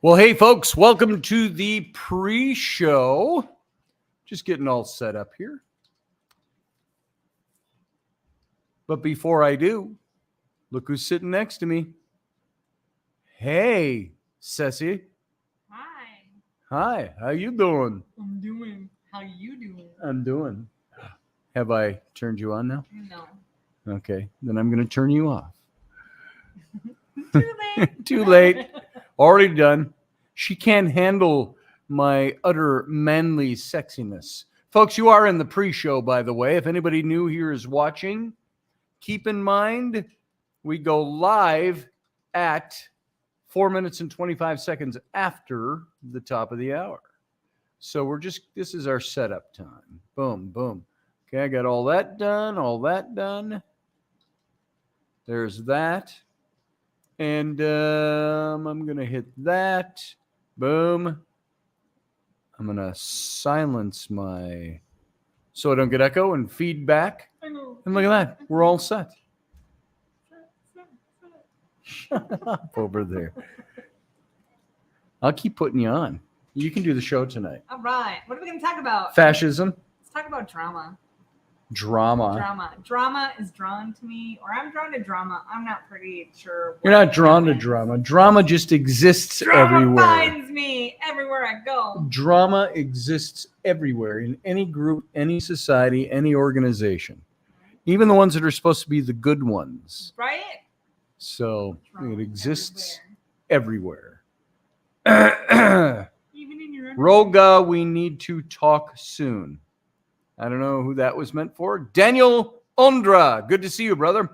Well, hey, folks, welcome to the pre-show. Just getting all set up here. But before I do, look who's sitting next to me. Hey, Ceci. Hi. Hi, how you doing? I'm doing. How you doing? I'm doing. Have I turned you on now? No. Okay, then I'm going to turn you off. Too late. Too late. Already done. She can't handle my utter manly sexiness. Folks, you are in the pre-show, by the way. If anybody new here is watching, keep in mind we go live at 4 minutes and 25 seconds after the top of the hour. So this is our setup time. Boom, boom. Okay, I got all that done. There's that. And I'm going to hit that. Boom. I'm going to silence so I don't get echo and feedback. And look at that. We're all set. Shut up over there. I'll keep putting you on. You can do the show tonight. All right. What are we going to talk about? Fascism. Let's talk about drama. Drama Is drawn to me, or I'm drawn to drama. I'm not pretty sure. You're not drawn to drama. Drama just exists everywhere. Drama finds me everywhere I go. Drama exists everywhere in any group, any society, any organization. Even the ones that are supposed to be the good ones. Right? So Drama it exists everywhere. Even in your Roga, we need to talk soon. I don't know who that was meant for. Daniel Ondra, good to see you, brother.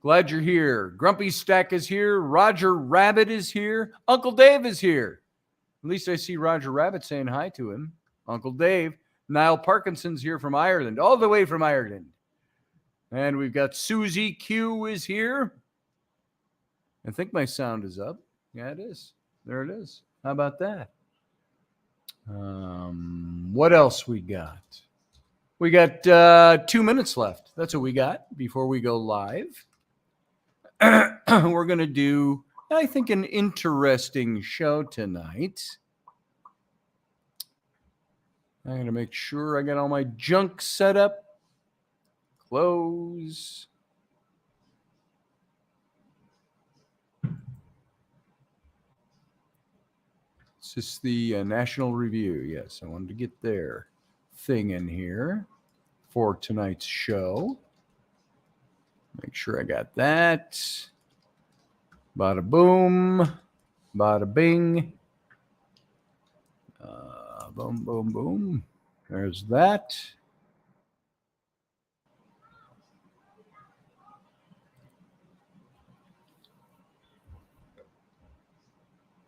Glad you're here. Grumpy Stack is here. Roger Rabbit is here. Uncle Dave is here. At least I see Roger Rabbit saying hi to him. Uncle Dave. Niall Parkinson's here from Ireland, all the way from Ireland. And we've got Susie Q is here. I think my sound is up. Yeah, it is. There it is. How about that? What else we got? We got 2 minutes left. That's what we got before we go live. We're going to do, I think, an interesting show tonight. I'm going to make sure I got all my junk set up. Close. It's just the National Review. Yes, I wanted to get their thing in here for tonight's show. Make sure I got that. Bada boom. Bada bing. Boom, boom, boom. There's that.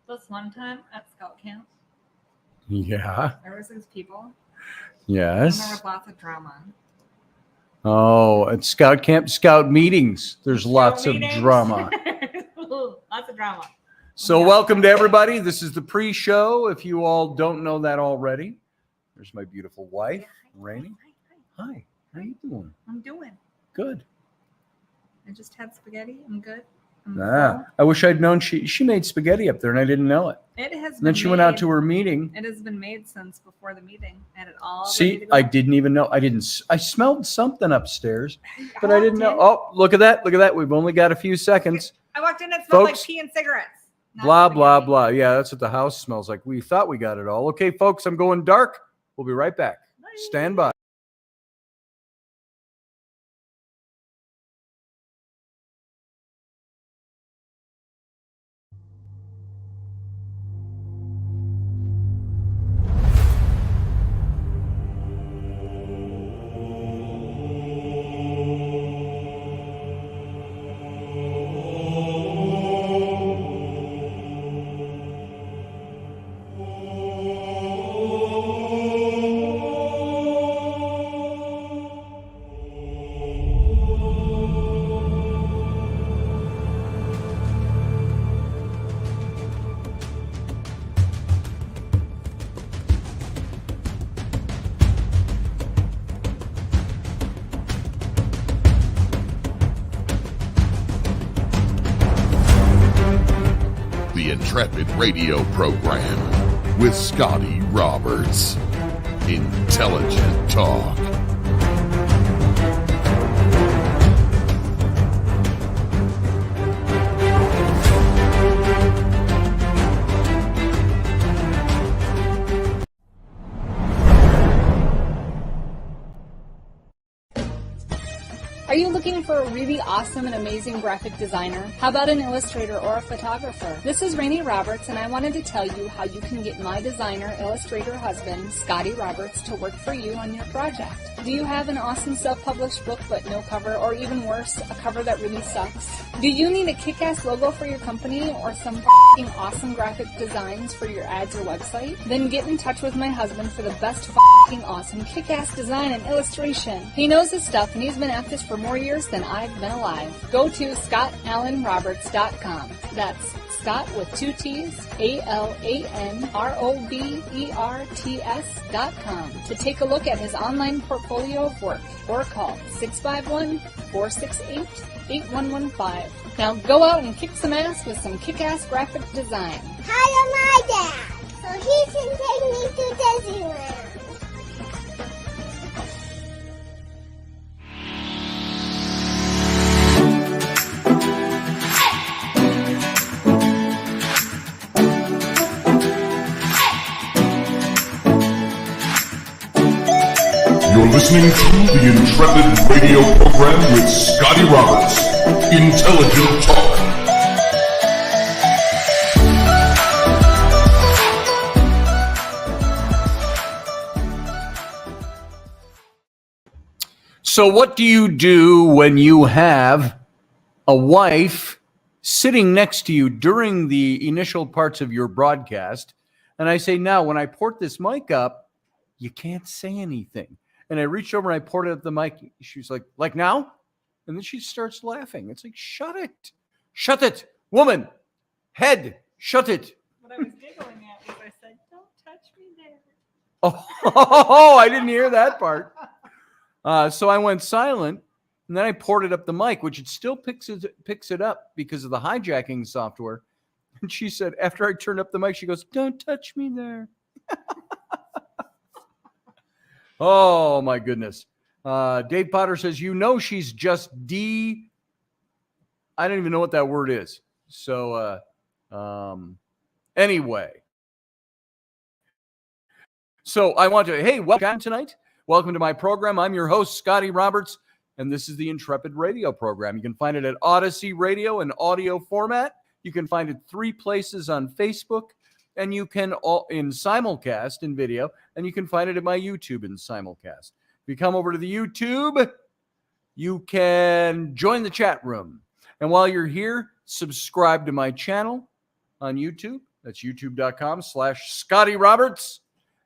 This one time at Scout Camp, Yeah. there was these people. Yes. And there was lots of drama. Oh, at Scout Camp, Scout meetings, there's lots of drama. Lots of drama. So welcome to everybody. This is the pre-show. If you all don't know that already, there's my beautiful wife, Rainey. Hi. How you doing? I'm doing Good. I just had spaghetti. I'm good. I wish I'd known she made spaghetti up there and I didn't know it. It has. And then she went out to her meeting. It has been made since before the meeting, and it all. See, I didn't even know. I smelled something upstairs, but I didn't know. Oh, look at that! Look at that! We've only got a few seconds. I walked in and it smelled Folks, like pee and cigarettes. Blah blah blah. Yeah, that's what the house smells like. We thought we got it all. Okay, folks, I'm going dark. We'll be right back. Bye. Stand by. the Intrepid radio program with Scotty Roberts. Intelligent talk. Are you looking for a really awesome and amazing graphic designer? How about an illustrator or a photographer? This is Rainey Roberts, and I wanted to tell you how you can get my designer, illustrator husband, Scotty Roberts, to work for you on your project. Do you have an awesome self-published book but no cover, or even worse, a cover that really sucks? Do you need a kick-ass logo for your company or some f***ing awesome graphic designs for your ads or website? Then get in touch with my husband for the best f***ing awesome kick-ass design and illustration. He knows his stuff, and he's been at this for more years than I've been alive. Go to ScottAllenRoberts.com. That's Scott with two T's, ALANROBERTS.com to take a look at his online portfolio of work, or call 651-468-8115. Now go out and kick some ass with some kick-ass graphic design. Hire my dad, so he can take me to Disneyland. You're listening to the Intrepid radio program with Scotty Roberts. Intelligent talk. So what do you do when you have a wife sitting next to you during the initial parts of your broadcast? And I say, now, when I port this mic up, you can't say anything. And I reached over and I poured it up the mic. She's like now? And then she starts laughing. It's like, shut it. Shut it. Woman. Head. Shut it. What I was giggling at was I said, don't touch me there. Oh, I didn't hear that part. So I went silent, and then I poured it up the mic, which it still picks it up because of the hijacking software. And she said, after I turned up the mic, she goes, don't touch me there. Oh, my goodness. Dave Potter says, she's just I don't even know what that word is. So anyway. So I want to, hey, welcome tonight. Welcome to my program. I'm your host, Scotty Roberts, and this is the Intrepid radio program. You can find it at Odyssey Radio in audio format. You can find it 3 places on Facebook, and you can in simulcast in video, and you can find it at my YouTube in simulcast. If you come over to the YouTube, you can join the chat room. And while you're here, subscribe to my channel on YouTube. That's youtube.com/Scotty Roberts.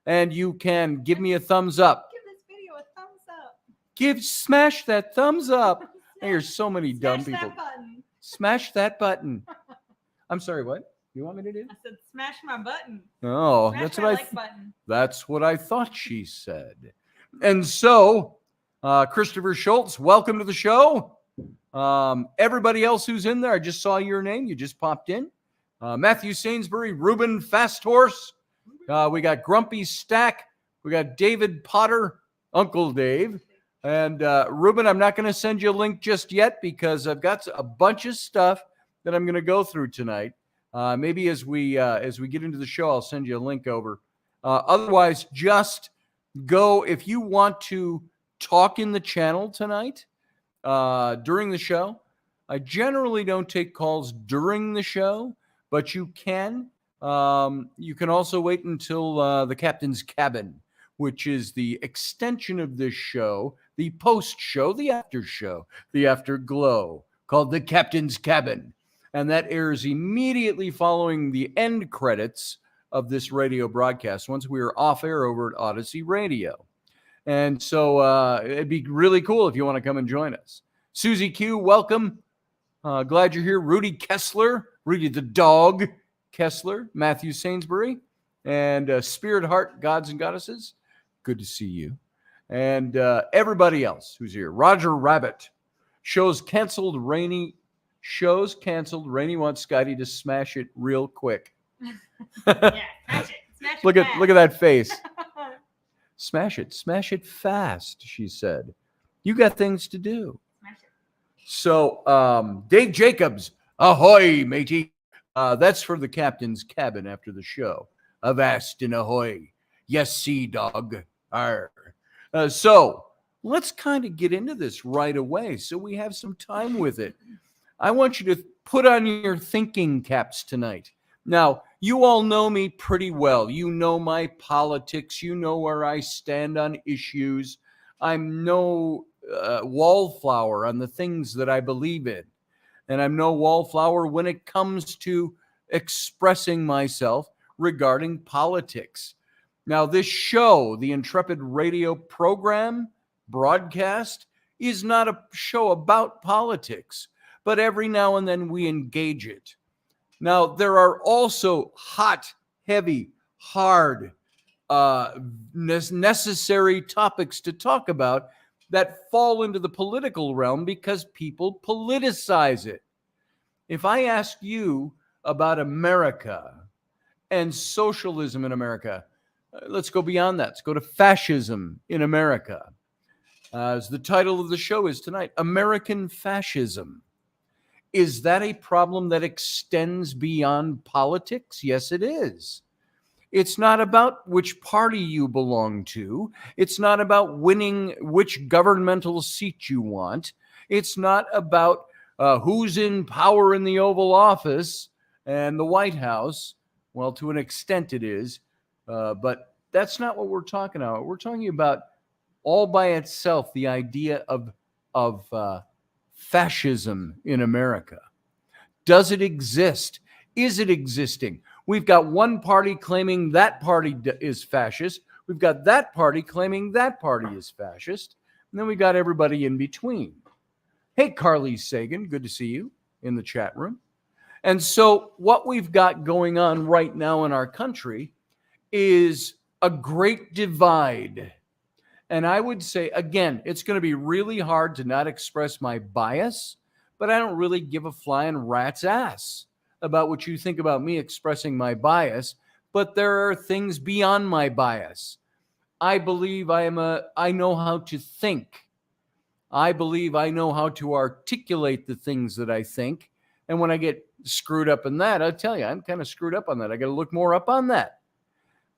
And you can give me a thumbs up. Give this video a thumbs up. Smash that thumbs up. There's so many dumb Smash people. that button. Smash that button. I'm sorry, what? You want me to do? I said, smash my button. Oh, Smash that's my what like button. That's what I thought she said. And so, Christopher Schultz, welcome to the show. Everybody else who's in there, I just saw your name. You just popped in. Matthew Sainsbury, Ruben Fasthorse. We got Grumpy Stack. We got David Potter, Uncle Dave. And Ruben, I'm not going to send you a link just yet because I've got a bunch of stuff that I'm going to go through tonight. Maybe as we get into the show, I'll send you a link over. Otherwise, just go if you want to talk in the channel tonight during the show. I generally don't take calls during the show, but you can. You can also wait until the Captain's Cabin, which is the extension of this show, the post show, the after show, the afterglow, called the Captain's Cabin. And that airs immediately following the end credits of this radio broadcast once we are off air over at Odyssey Radio. And so it'd be really cool if you want to come and join us. Susie Q, welcome. Glad you're here. Rudy Kessler, Rudy the dog Kessler, Matthew Sainsbury, and Spirit Heart Gods and Goddesses. Good to see you. And everybody else who's here. Roger Rabbit. Shows canceled, Rainy. Show's canceled. Rainey wants Scotty to smash it real quick. Yeah, smash it. Smash it Look fast. at that face. Smash it fast, she said. You got things to do. Smash it. So, Dave Jacobs, ahoy, matey. That's for the captain's cabin after the show. Avast and ahoy. Yes, sea dog. Arr. So, let's kind of get into this right away so we have some time with it. I want you to put on your thinking caps tonight. Now, you all know me pretty well. You know my politics. You know where I stand on issues. I'm no wallflower on the things that I believe in. And I'm no wallflower when it comes to expressing myself regarding politics. Now, this show, the Intrepid radio program, broadcast, is not a show about politics, but every now and then we engage it. Now, there are also hot, heavy, hard, necessary topics to talk about that fall into the political realm because people politicize it. If I ask you about America and socialism in America, let's go beyond that. Let's go to fascism in America. As the title of the show is tonight, American Fascism. Is that a problem that extends beyond politics? Yes, it is. It's not about which party you belong to. It's not about winning which governmental seat you want. It's not about who's in power in the Oval Office and the White House. Well, to an extent it is, but that's not what we're talking about. We're talking about all by itself the idea of fascism in America. Does it exist? Is it existing? We've got one party claiming that party is fascist. We've got that party claiming that party is fascist. And then we got everybody in between. Hey, Carly Sagan, good to see you in the chat room. And so what we've got going on right now in our country is a great divide. And I would say, again, it's going to be really hard to not express my bias, but I don't really give a flying rat's ass about what you think about me expressing my bias. But there are things beyond my bias. I believe I know how to think. I believe I know how to articulate the things that I think. And when I get screwed up in that, I'll tell you, I'm kind of screwed up on that. I got to look more up on that.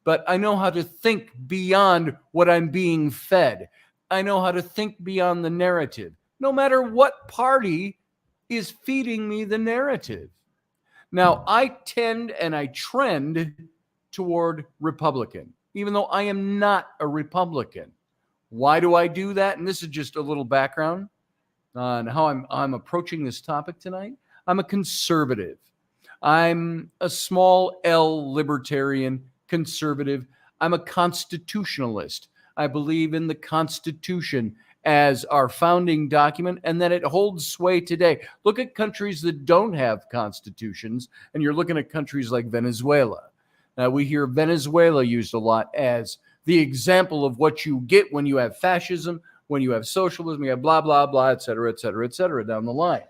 But I know how to think beyond what I'm being fed. I know how to think beyond the narrative, no matter what party is feeding me the narrative. Now, I tend and I trend toward Republican, even though I am not a Republican. Why do I do that? And this is just a little background on how I'm approaching this topic tonight. I'm a conservative. I'm a small L libertarian conservative. I'm a constitutionalist. I believe in the Constitution as our founding document and that it holds sway today. Look at countries that don't have constitutions, and you're looking at countries like Venezuela. We hear Venezuela used a lot as the example of what you get when you have fascism, when you have socialism, you have blah, blah, blah, et cetera, down the line.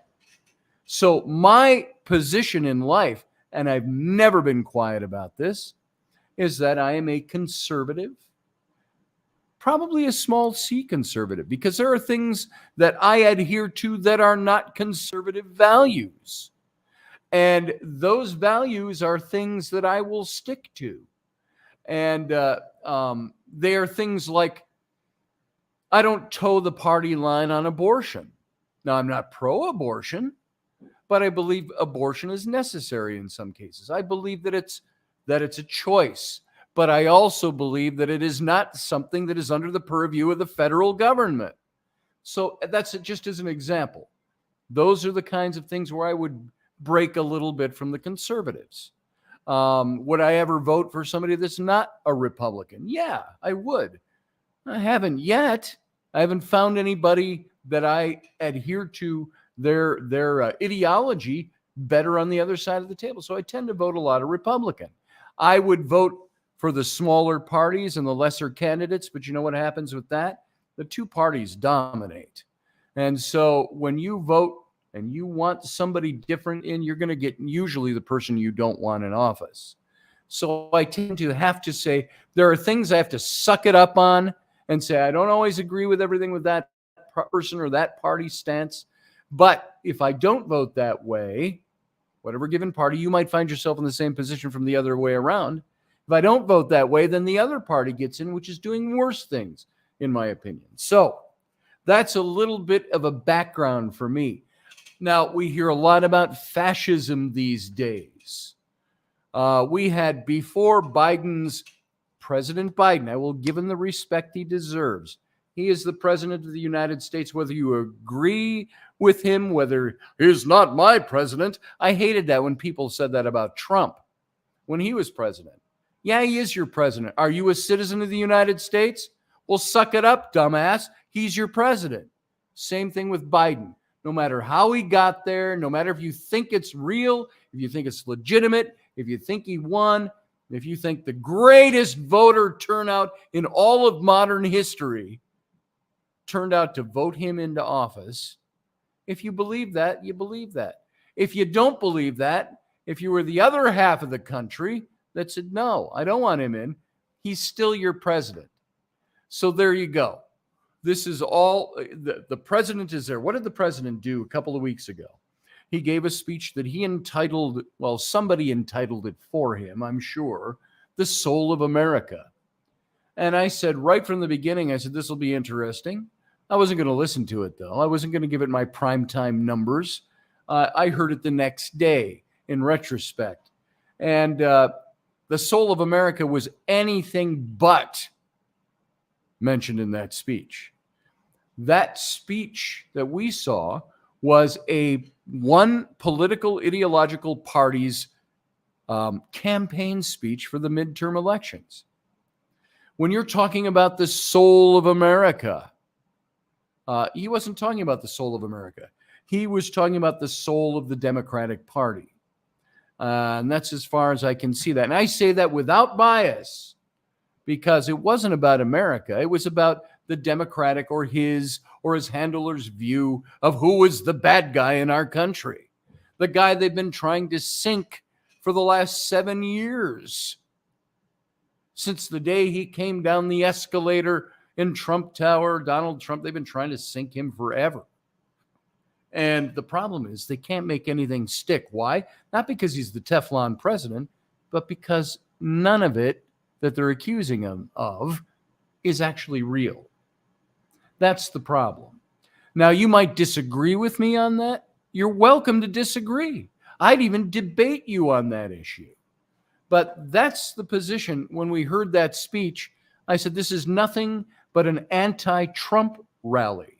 So my position in life, and I've never been quiet about this, is that I am a conservative, probably a small c conservative, because there are things that I adhere to that are not conservative values. And those values are things that I will stick to. And they are things like, I don't toe the party line on abortion. Now, I'm not pro-abortion, but I believe abortion is necessary in some cases. I believe that it's a choice, but I also believe that it is not something that is under the purview of the federal government. So that's just as an example. Those are the kinds of things where I would break a little bit from the conservatives. Would I ever vote for somebody that's not a Republican? Yeah, I would. I haven't yet. I haven't found anybody that I adhere to their ideology better on the other side of the table. So I tend to vote a lot of Republican. I would vote for the smaller parties and the lesser candidates, but you know what happens with that? The two parties dominate. And so when you vote and you want somebody different in, you're going to get usually the person you don't want in office. So I tend to have to say there are things I have to suck it up on and say I don't always agree with everything with that person or that party stance. But if I don't vote that way, whatever given party, you might find yourself in the same position from the other way around. If I don't vote that way, then the other party gets in, which is doing worse things, in my opinion. So that's a little bit of a background for me. Now, we hear a lot about fascism these days. We had before President Biden, I will give him the respect he deserves. He is the president of the United States, whether you agree with him, whether he's not my president. I hated that when people said that about Trump when he was president. Yeah, he is your president. Are you a citizen of the United States? Well, suck it up, dumbass. He's your president. Same thing with Biden. No matter how he got there, no matter if you think it's real, if you think it's legitimate, if you think he won, if you think the greatest voter turnout in all of modern history turned out to vote him into office, if you believe that, you believe that. If you don't believe that, if you were the other half of the country that said, no, I don't want him in, he's still your president. So there you go. This is all, the president is there. What did the president do a couple of weeks ago? He gave a speech that he entitled, well, somebody entitled it for him, I'm sure, The Soul of America. And I said right from the beginning, I said, this will be interesting. I wasn't going to listen to it, though. I wasn't going to give it my primetime numbers. I heard it the next day in retrospect. And the soul of America was anything but mentioned in that speech. That speech that we saw was one political ideological party's campaign speech for the midterm elections. When you're talking about the soul of America, he wasn't talking about the soul of America. He was talking about the soul of the Democratic Party. And that's as far as I can see that. And I say that without bias because it wasn't about America. It was about the Democratic or his handler's view of who was the bad guy in our country. The guy they've been trying to sink for the last 7 years. Since the day he came down the escalator in Trump Tower, Donald Trump, they've been trying to sink him forever. And the problem is they can't make anything stick. Why? Not because he's the Teflon president, but because none of it that they're accusing him of is actually real. That's the problem. Now, you might disagree with me on that. You're welcome to disagree. I'd even debate you on that issue. But that's the position. When we heard that speech, I said, this is nothing but an anti-Trump rally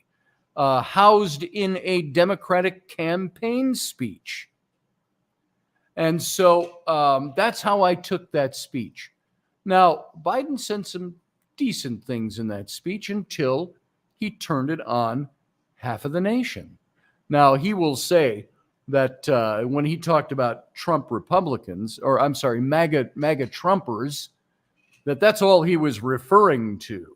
housed in a Democratic campaign speech. And so that's how I took that speech. Now, Biden said some decent things in that speech until he turned it on half of the nation. Now, he will say that when he talked about Trump Republicans, or I'm sorry, MAGA Trumpers, that's all he was referring to.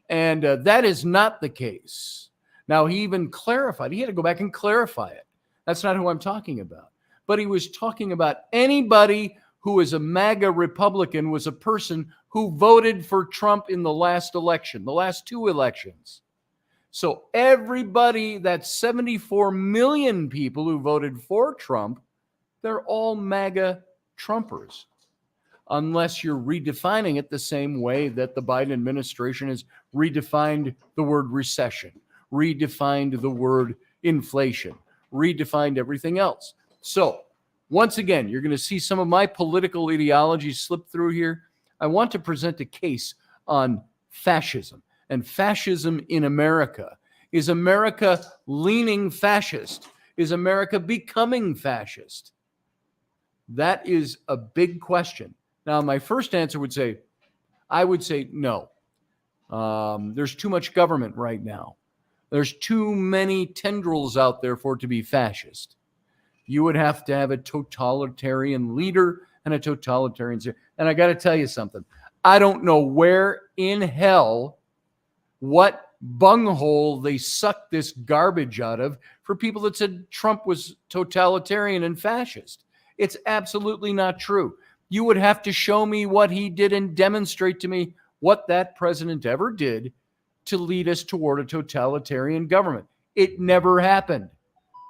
And that is not the case. Now, he even clarified. He had to go back and clarify it. That's not who I'm talking about. But he was talking about anybody who is a MAGA Republican was a person who voted for Trump in the last election, the last two elections. So everybody, that's 74 million people who voted for Trump, they're all MAGA Trumpers. Unless you're redefining it the same way that the Biden administration has redefined the word recession, redefined the word inflation, redefined everything else. So once again, you're going to see some of my political ideology slip through here. I want to present a case on fascism. And fascism in America. Is America leaning fascist? Is America becoming fascist? That is a big question. Now, my first answer would say, I would say no. There's too much government right now. There's too many tendrils out there for it to be fascist. You would have to have a totalitarian leader and a totalitarian. And I got to tell you something. I don't know where in hell what bunghole they sucked this garbage out of for people that said Trump was totalitarian and fascist. It's absolutely not true. You would have to show me what he did and demonstrate to me what that president ever did to lead us toward a totalitarian government. It never happened.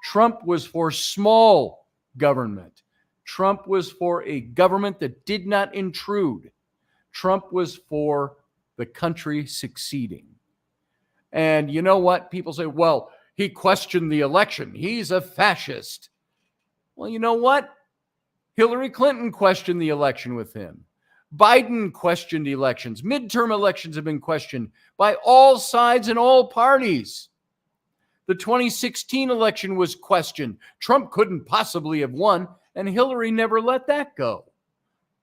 Trump was for small government. Trump was for a government that did not intrude. Trump was for the country succeeding. And you know what? People say, well, he questioned the election. He's a fascist. Well, you know what? Hillary Clinton questioned the election with him. Biden questioned elections. Midterm elections have been questioned by all sides and all parties. The 2016 election was questioned. Trump couldn't possibly have won, and Hillary never let that go.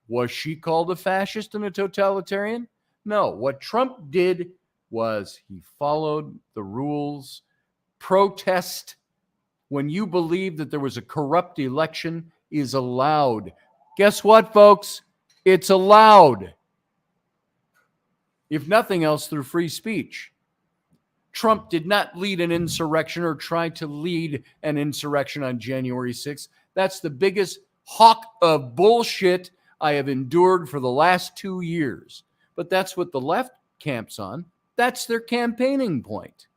Was she called a fascist and a totalitarian? No. What Trump did was he followed the rules. Protest when you believe that there was a corrupt election is allowed. Guess what, folks? It's allowed. If nothing else, through free speech. Trump did not lead an insurrection or try to lead an insurrection on January 6th. That's the biggest hawk of bullshit I have endured for the last 2 years. But that's what the left camps on. That's their campaigning point.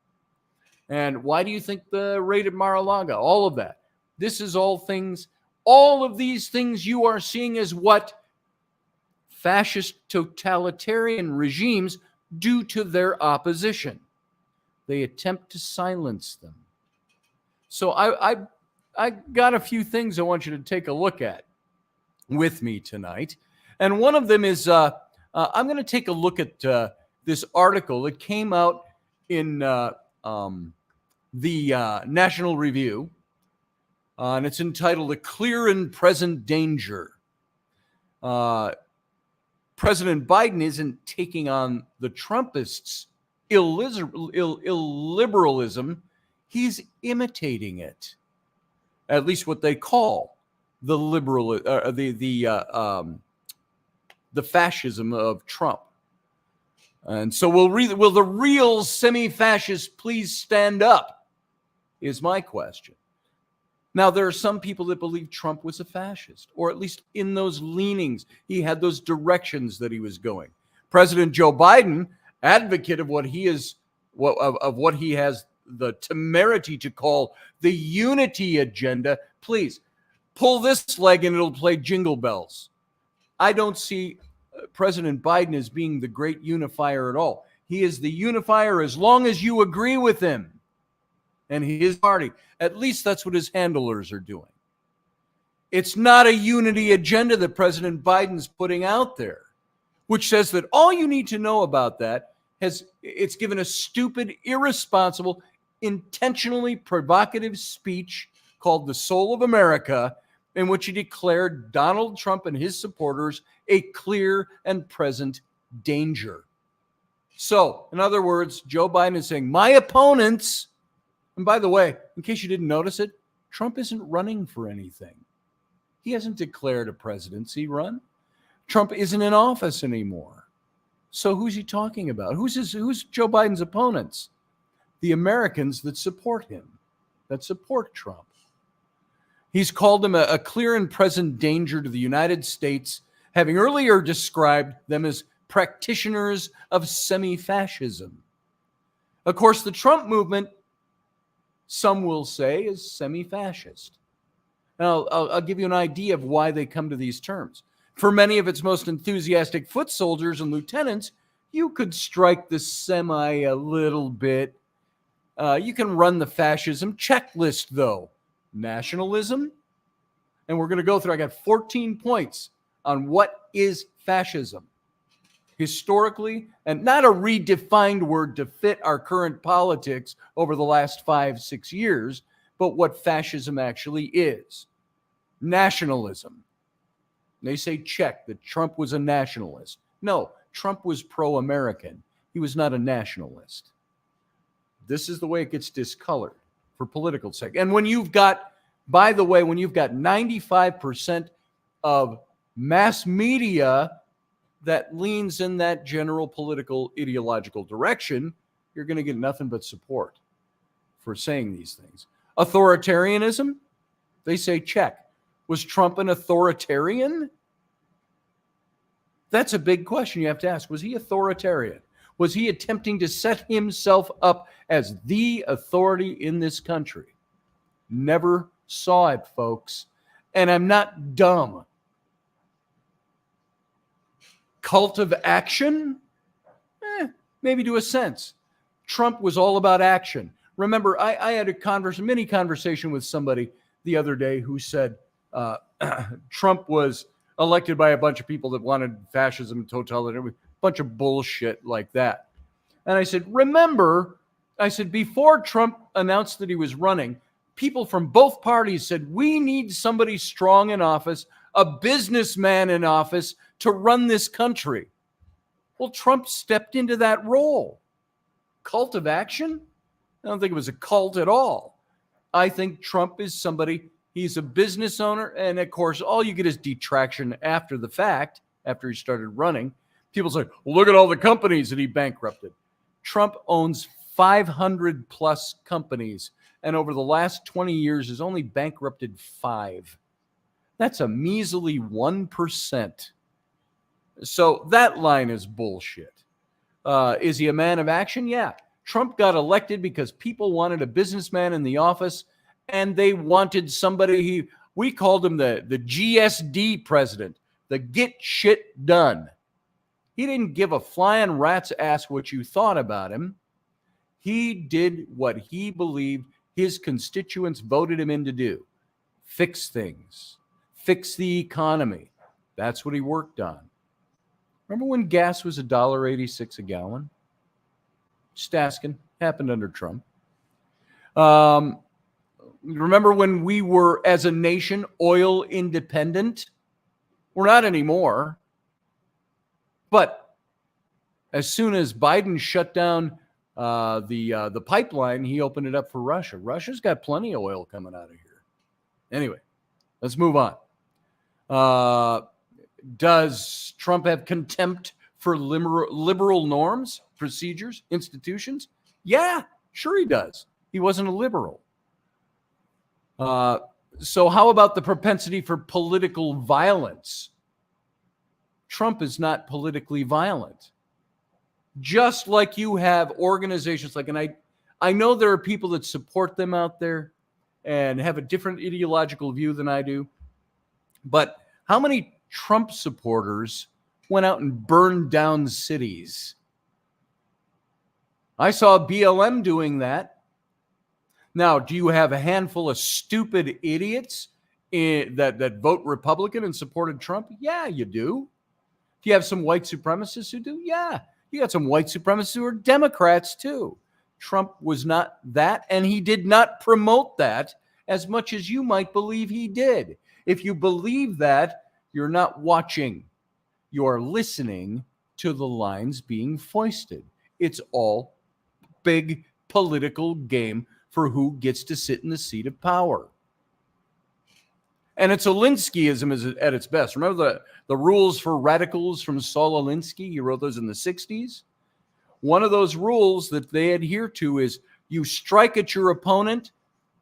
And why do you think the raid at Mar-a-Lago? All of that. This is all things, all of these things you are seeing is what fascist totalitarian regimes do to their opposition. They attempt to silence them. So I got a few things I want you to take a look at with me tonight. And one of them is I'm going to take a look at this article that came out in the National Review, and it's entitled "A Clear and Present Danger." President Biden isn't taking on the Trumpists' illiberalism. He's imitating it, at least what they call the liberal, the fascism of Trump. And so will the real semi-fascists please stand up, is my question. Now, there are some people that believe Trump was a fascist, or at least in those leanings, he had those directions that he was going. President Joe Biden, advocate of what he is, of what he has the temerity to call the unity agenda, please pull this leg and it'll play jingle bells. I don't see President Biden as being the great unifier at all. He is the unifier as long as you agree with him and his party. At least that's what his handlers are doing. It's not a unity agenda that President Biden's putting out there, which says that all you need to know about that it's given a stupid, irresponsible, intentionally provocative speech called The Soul of America, in which he declared Donald Trump and his supporters a clear and present danger. So, in other words, Joe Biden is saying, my opponents, and by the way, in case you didn't notice it, Trump isn't running for anything. He hasn't declared a presidency run. Trump isn't in office anymore. So who's he talking about? Who's Joe Biden's opponents? The Americans that support him, that support Trump. He's called them a clear and present danger to the United States, having earlier described them as practitioners of semi-fascism. Of course, the Trump movement, some will say, is semi-fascist. Now, I'll give you an idea of why they come to these terms. For many of its most enthusiastic foot soldiers and lieutenants, you could strike the semi a little bit. You can run the fascism checklist, though. Nationalism. And we're going to go through, I got 14 points on what is fascism. Historically, and not a redefined word to fit our current politics over the last 5-6 years, but what fascism actually is. Nationalism. They say check that Trump was a nationalist. No, Trump was pro-American. He was not a nationalist. This is the way it gets discolored for political sake. And when you've got, by the way, when you've got 95% of mass media that leans in that general political ideological direction, you're going to get nothing but support for saying these things. Authoritarianism, they say check. Was Trump an authoritarian? That's a big question you have to ask. Was he authoritarian? Was he attempting to set himself up as the authority in this country? Never saw it, folks. And I'm not dumb. Cult of action? Maybe to a sense. Trump was all about action. Remember, I had a mini conversation with somebody the other day who said Trump was elected by a bunch of people that wanted fascism, totalitarian, a bunch of bullshit like that. And I said, remember, before Trump announced that he was running, people from both parties said, we need somebody strong in office, a businessman in office to run this country. Well, Trump stepped into that role. Cult of action? I don't think it was a cult at all. I think Trump is somebody, he's a business owner, and of course, all you get is detraction after the fact, after he started running. People say, well, look at all the companies that he bankrupted. Trump owns 500 plus companies, and over the last 20 years has only bankrupted 5. That's a measly 1%. So that line is bullshit. Is he a man of action? Yeah. Trump got elected because people wanted a businessman in the office, and they wanted somebody, we called him the GSD president, the get shit done. He didn't give a flying rat's ass what you thought about him. He did what he believed his constituents voted him in to do. Fix things. Fix the economy. That's what he worked on. Remember when gas was $1.86 a gallon? Just asking. Happened under Trump. Remember when we were, as a nation, oil independent? We're not anymore. But as soon as Biden shut down the pipeline, he opened it up for Russia. Russia's got plenty of oil coming out of here. Anyway, let's move on. Does Trump have contempt for liberal norms, procedures, institutions? Yeah, sure he does. He wasn't a liberal. So how about the propensity for political violence? Trump is not politically violent. Just like you have organizations like, and I know there are people that support them out there and have a different ideological view than I do, but how many Trump supporters went out and burned down cities? I saw BLM doing that. Now, do you have a handful of stupid idiots that vote Republican and supported Trump? Yeah, you do. Do you have some white supremacists who do? Yeah. You got some white supremacists who are Democrats too. Trump was not that, and he did not promote that as much as you might believe he did. If you believe that, you're not watching. You're listening to the lines being foisted. It's all big political game for who gets to sit in the seat of power. And it's Alinskyism at its best. Remember the rules for radicals from Saul Alinsky? He wrote those in the 60s. One of those rules that they adhere to is you strike at your opponent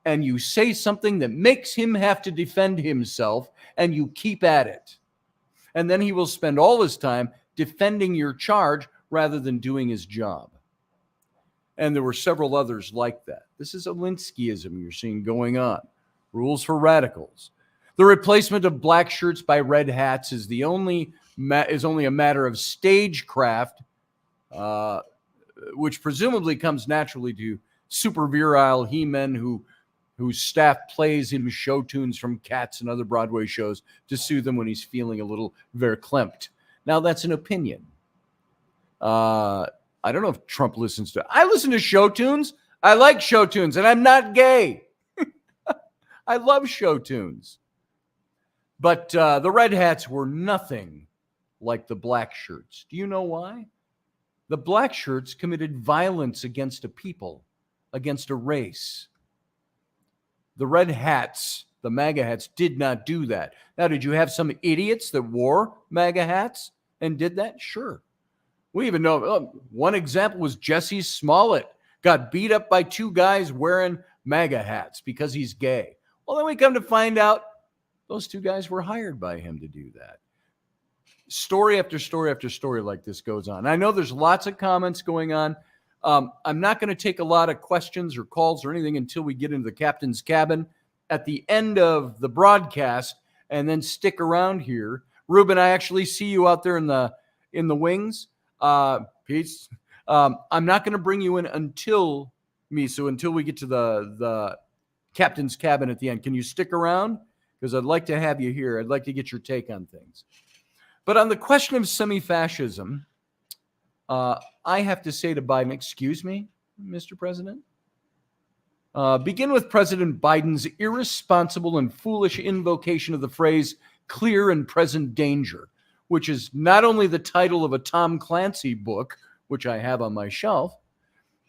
and you say something that makes him have to defend himself, and you keep at it. And then he will spend all his time defending your charge rather than doing his job. And there were several others like that. This is Alinskyism you're seeing going on. Rules for radicals. The replacement of black shirts by red hats is only a matter of stagecraft, which presumably comes naturally to super virile he-men whose staff plays him show tunes from Cats and other Broadway shows to soothe him when he's feeling a little verklempt. Now, that's an opinion. I don't know if Trump listens to it. I listen to show tunes. I like show tunes, and I'm not gay. I love show tunes. But the red hats were nothing like the black shirts. Do you know why? The black shirts committed violence against a people, against a race. The red hats, the MAGA hats, did not do that. Now, did you have some idiots that wore MAGA hats and did that? Sure. We even know one example was Jesse Smollett got beat up by two guys wearing MAGA hats because he's gay. Well, then we come to find out those two guys were hired by him to do that. Story after story after story like this goes on. I know there's lots of comments going on. I'm not going to take a lot of questions or calls or anything until we get into the captain's cabin at the end of the broadcast, and then stick around here. Ruben, I actually see you out there in the wings. Peace. I'm not going to bring you in until we get to the captain's cabin at the end. Can you stick around? Because I'd like to have you here. I'd like to get your take on things. But on the question of semi-fascism, I have to say to Biden, excuse me, Mr. President. Begin with President Biden's irresponsible and foolish invocation of the phrase clear and present danger, which is not only the title of a Tom Clancy book, which I have on my shelf,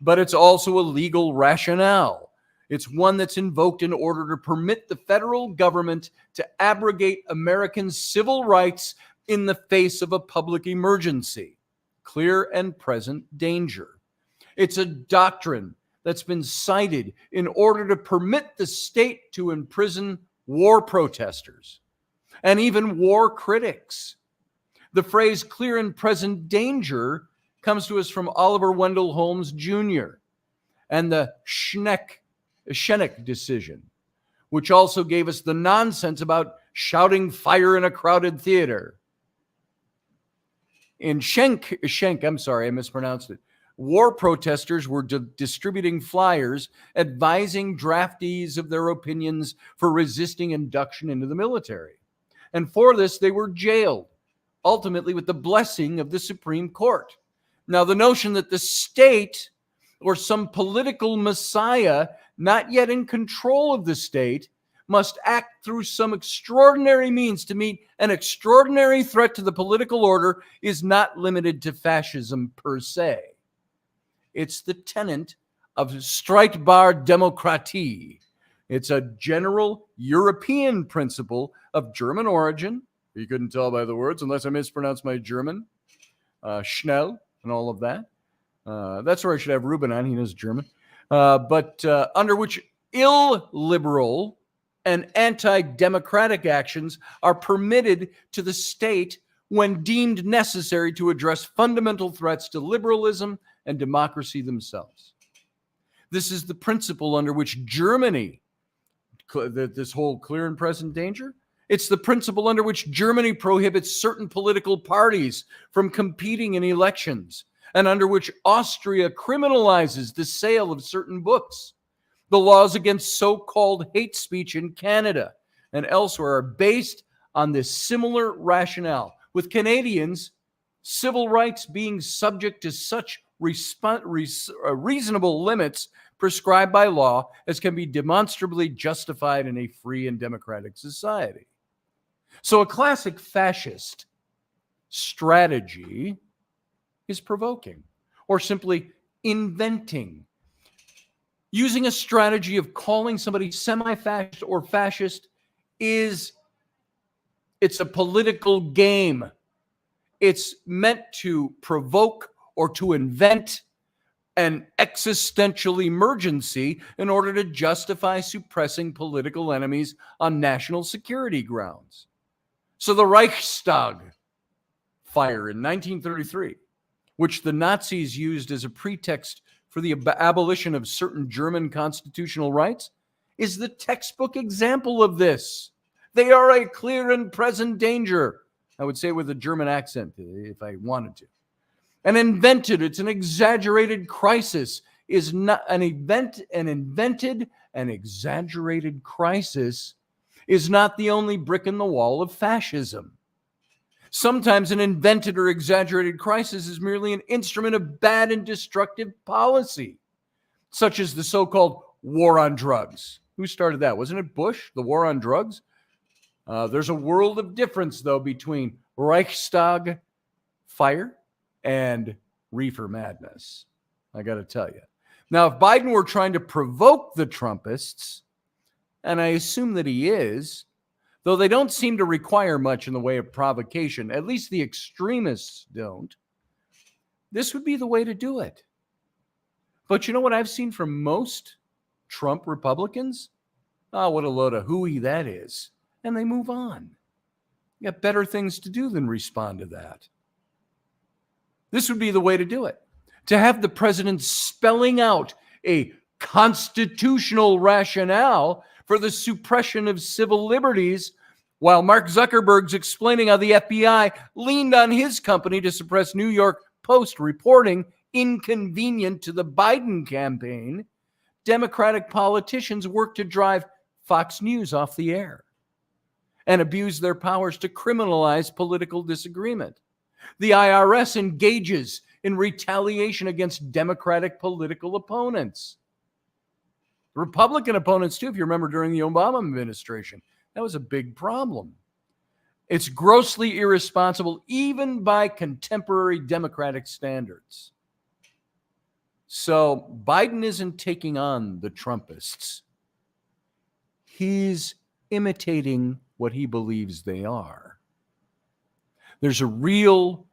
but it's also a legal rationale. It's one that's invoked in order to permit the federal government to abrogate American civil rights in the face of a public emergency. Clear and present danger. It's a doctrine that's been cited in order to permit the state to imprison war protesters and even war critics. The phrase clear and present danger comes to us from Oliver Wendell Holmes Jr. and the Schenck decision, which also gave us the nonsense about shouting fire in a crowded theater. In Schenck, I'm sorry, I mispronounced it. War protesters were distributing flyers advising draftees of their opinions for resisting induction into the military. And for this, they were jailed, ultimately with the blessing of the Supreme Court. Now, the notion that the state or some political messiah not yet in control of the state must act through some extraordinary means to meet an extraordinary threat to the political order is not limited to fascism per se. It's the tenet of Streitbar Demokratie. It's a general European principle of German origin. You couldn't tell by the words, unless I mispronounced my German. Schnell and all of that. That's where I should have Ruben on. He knows German. But under which illiberal and anti-democratic actions are permitted to the state when deemed necessary to address fundamental threats to liberalism and democracy themselves. This is the principle under which Germany, this whole clear and present danger, it's the principle under which Germany prohibits certain political parties from competing in elections, and under which Austria criminalizes the sale of certain books. The laws against so-called hate speech in Canada and elsewhere are based on this similar rationale, with Canadians' civil rights being subject to such reasonable limits prescribed by law as can be demonstrably justified in a free and democratic society. So a classic fascist strategy is provoking or simply inventing. Using a strategy of calling somebody semi-fascist or fascist it's a political game. It's meant to provoke or to invent an existential emergency in order to justify suppressing political enemies on national security grounds. So the Reichstag fire in 1933, which the Nazis used as a pretext for the abolition of certain German constitutional rights, is the textbook example of this. They are a clear and present danger. I would say with a German accent if I wanted to. It's an exaggerated crisis is not an invented and exaggerated crisis is not the only brick in the wall of fascism. Sometimes an invented or exaggerated crisis is merely an instrument of bad and destructive policy, such as the so-called war on drugs. Who started that? Wasn't it Bush, the war on drugs? There's a world of difference, though, between Reichstag fire and reefer madness. I got to tell you. Now, if Biden were trying to provoke the Trumpists, and I assume that he is, though they don't seem to require much in the way of provocation, at least the extremists don't, this would be the way to do it. But you know what I've seen from most Trump Republicans? Oh, what a load of hooey that is. And they move on. You got better things to do than respond to that. This would be the way to do it. To have the president spelling out a constitutional rationale for the suppression of civil liberties, while Mark Zuckerberg's explaining how the FBI leaned on his company to suppress New York Post reporting inconvenient to the Biden campaign, Democratic politicians work to drive Fox News off the air and abuse their powers to criminalize political disagreement. The IRS engages in retaliation against Democratic political opponents. Republican opponents, too, if you remember during the Obama administration. That was a big problem. It's grossly irresponsible, even by contemporary Democratic standards. So Biden isn't taking on the Trumpists. He's imitating what he believes they are. There's a real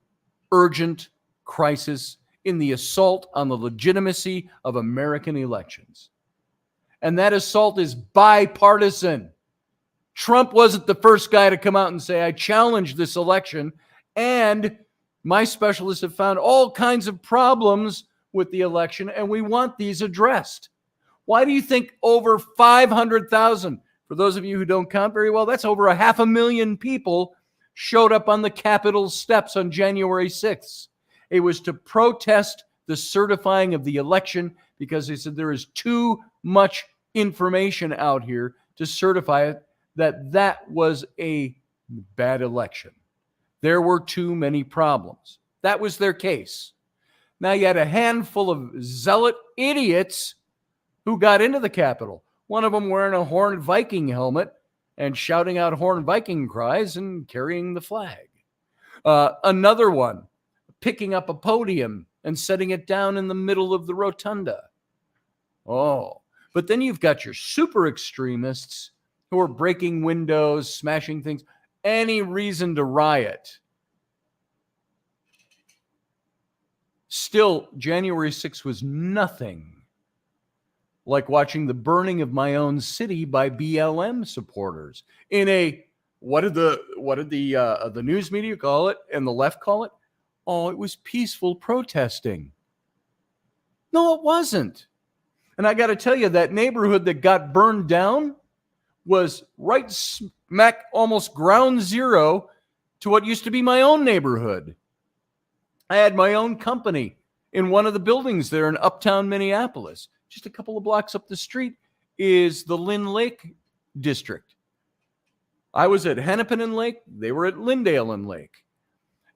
urgent crisis in the assault on the legitimacy of American elections. And that assault is bipartisan. Trump wasn't the first guy to come out and say, I challenge this election, and my specialists have found all kinds of problems with the election, and we want these addressed. Why do you think over 500,000, for those of you who don't count very well, that's over 500,000 people showed up on the Capitol steps on January 6th. It was to protest the certifying of the election because they said there is too much information out here to certify it, that was a bad election. There were too many problems. That was their case. Now you had a handful of zealot idiots who got into the Capitol. One of them wearing a Horned Viking helmet and shouting out Horned Viking cries and carrying the flag. Another one picking up a podium and setting it down in the middle of the rotunda. Oh, but then you've got your super extremists who are breaking windows, smashing things, any reason to riot. Still, January 6th was nothing like watching the burning of my own city by BLM supporters in a, what did the news media call it and the left call it? Oh, it was peaceful protesting. No, it wasn't. And I got to tell you, that neighborhood that got burned down was right smack, almost ground zero to what used to be my own neighborhood. I had my own company in one of the buildings there in uptown Minneapolis. Just a couple of blocks up the street is the Lynn Lake district. I was at Hennepin and Lake. They were at Lyndale and Lake.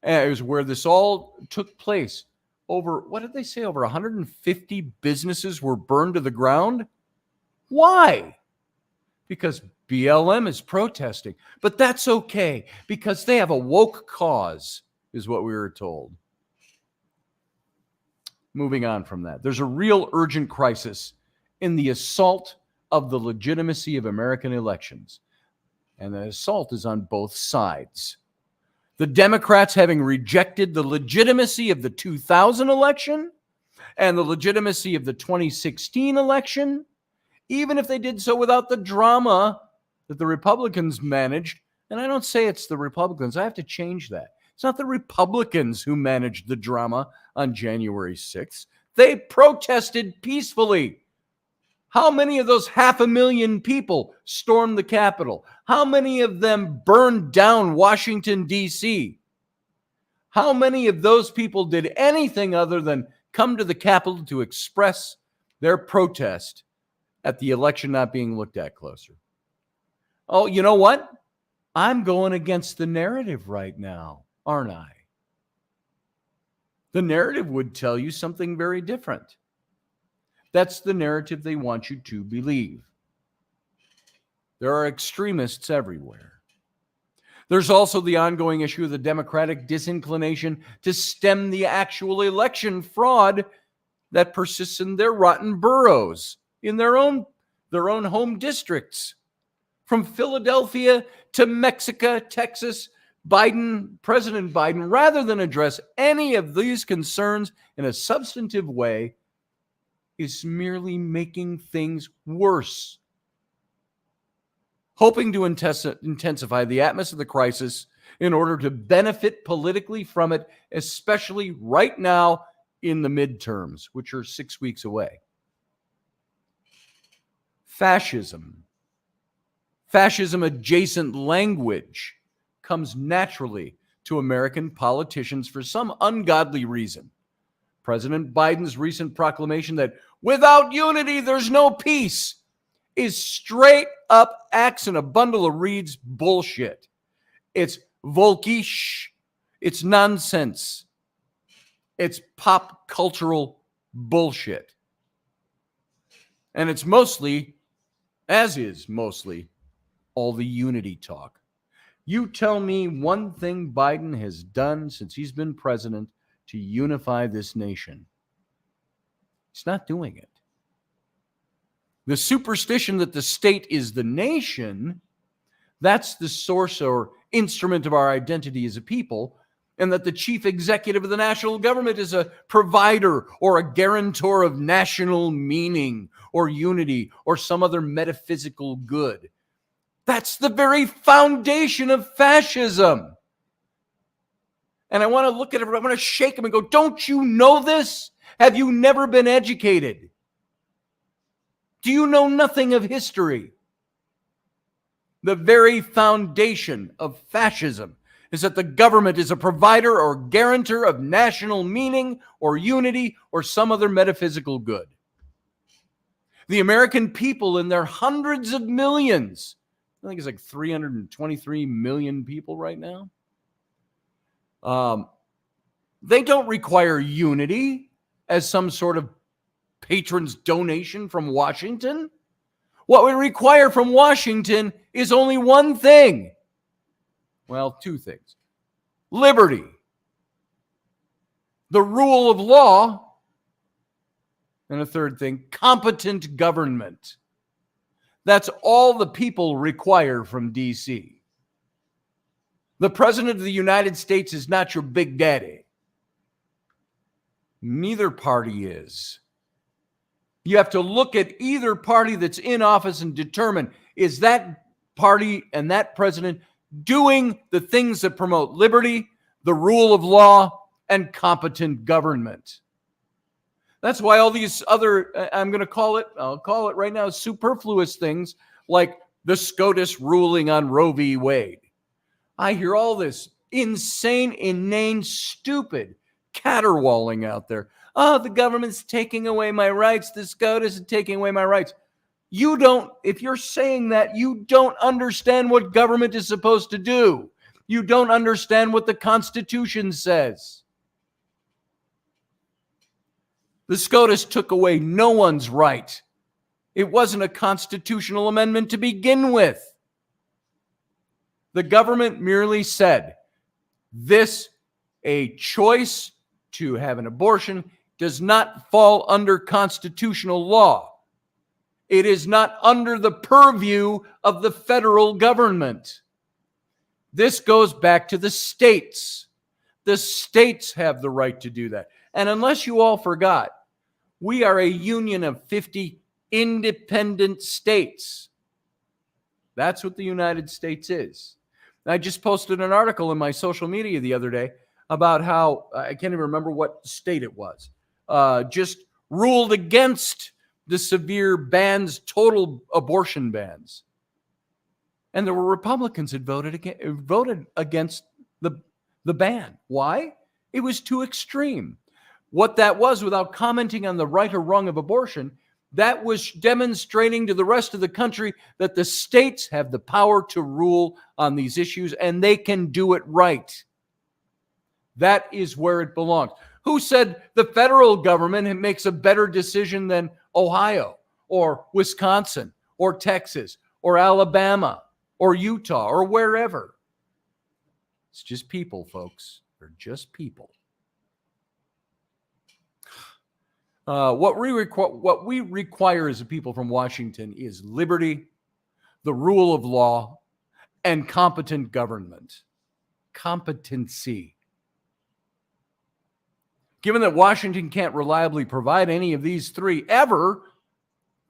And it was where this all took place. Over, what did they say? Over 150 businesses were burned to the ground. Why? Because BLM is protesting. But that's okay, because they have a woke cause, is what we were told. Moving on from that, there's a real urgent crisis in the assault of the legitimacy of American elections. And the assault is on both sides. The Democrats, having rejected the legitimacy of the 2000 election and the legitimacy of the 2016 election, even if they did so without the drama that the Republicans managed. And I don't say it's the Republicans. I have to change that. It's not the Republicans who managed the drama on January 6th. They protested peacefully. How many of those 500,000 people stormed the Capitol? How many of them burned down Washington, D.C.? How many of those people did anything other than come to the Capitol to express their protest at the election not being looked at closer? Oh, you know what? I'm going against the narrative right now, aren't I? The narrative would tell you something very different. That's the narrative they want you to believe. There are extremists everywhere. There's also the ongoing issue of the Democratic disinclination to stem the actual election fraud that persists in their rotten boroughs, in their own home districts. From Philadelphia to Mexico, Texas, President Biden, rather than address any of these concerns in a substantive way, is merely making things worse, hoping to intensify the atmosphere of the crisis in order to benefit politically from it, especially right now in the midterms, which are 6 weeks away. Fascism adjacent language comes naturally to American politicians for some ungodly reason. President Biden's recent proclamation that without unity, there's no peace is straight up axe in a bundle of reeds bullshit. It's volkish. It's nonsense. It's pop cultural bullshit. And it's mostly, as is mostly, all the unity talk. You tell me one thing Biden has done since he's been president to unify this nation. He's not doing it. The superstition that the state is the nation, that's the source or instrument of our identity as a people, and that the chief executive of the national government is a provider or a guarantor of national meaning or unity or some other metaphysical good. That's the very foundation of fascism. And I want to look at it, I want to shake him and go, don't you know this? Have you never been educated? Do you know nothing of history? The very foundation of fascism is that the government is a provider or guarantor of national meaning or unity or some other metaphysical good. The American people in their hundreds of millions, I think it's like 323 million people right now, they don't require unity as some sort of patron's donation from Washington. What we require from Washington is only one thing. Well, two things. Liberty, the rule of law, and a third thing, competent government. That's all the people require from D.C. The President of the United States is not your big daddy. Neither party is. You have to look at either party that's in office and determine, is that party and that president doing the things that promote liberty, the rule of law, and competent government? That's why all these other, I'll call it right now, superfluous things like the SCOTUS ruling on Roe v. Wade. I hear all this insane, inane, stupid caterwauling out there. Oh, the government's taking away my rights. The SCOTUS is taking away my rights. You don't, if you're saying that, you don't understand what government is supposed to do. You don't understand what the Constitution says. The SCOTUS took away no one's right. It wasn't a constitutional amendment to begin with. The government merely said, a choice to have an abortion does not fall under constitutional law. It is not under the purview of the federal government. This goes back to the states. The states have the right to do that. And unless you all forgot, we are a union of 50 independent states. That's what the United States is. I just posted an article in my social media the other day about how, I can't even remember what state it was, just ruled against the severe bans, total abortion bans. And there were Republicans that voted against the ban. Why? It was too extreme. What that was, without commenting on the right or wrong of abortion, that was demonstrating to the rest of the country that the states have the power to rule on these issues and they can do it right. That is where it belongs. Who said the federal government makes a better decision than Ohio or Wisconsin or Texas or Alabama or Utah or wherever? It's just people, folks. They're just people. What we require as a people from Washington is liberty, the rule of law, and competent government. competency. Given that Washington can't reliably provide any of these three ever,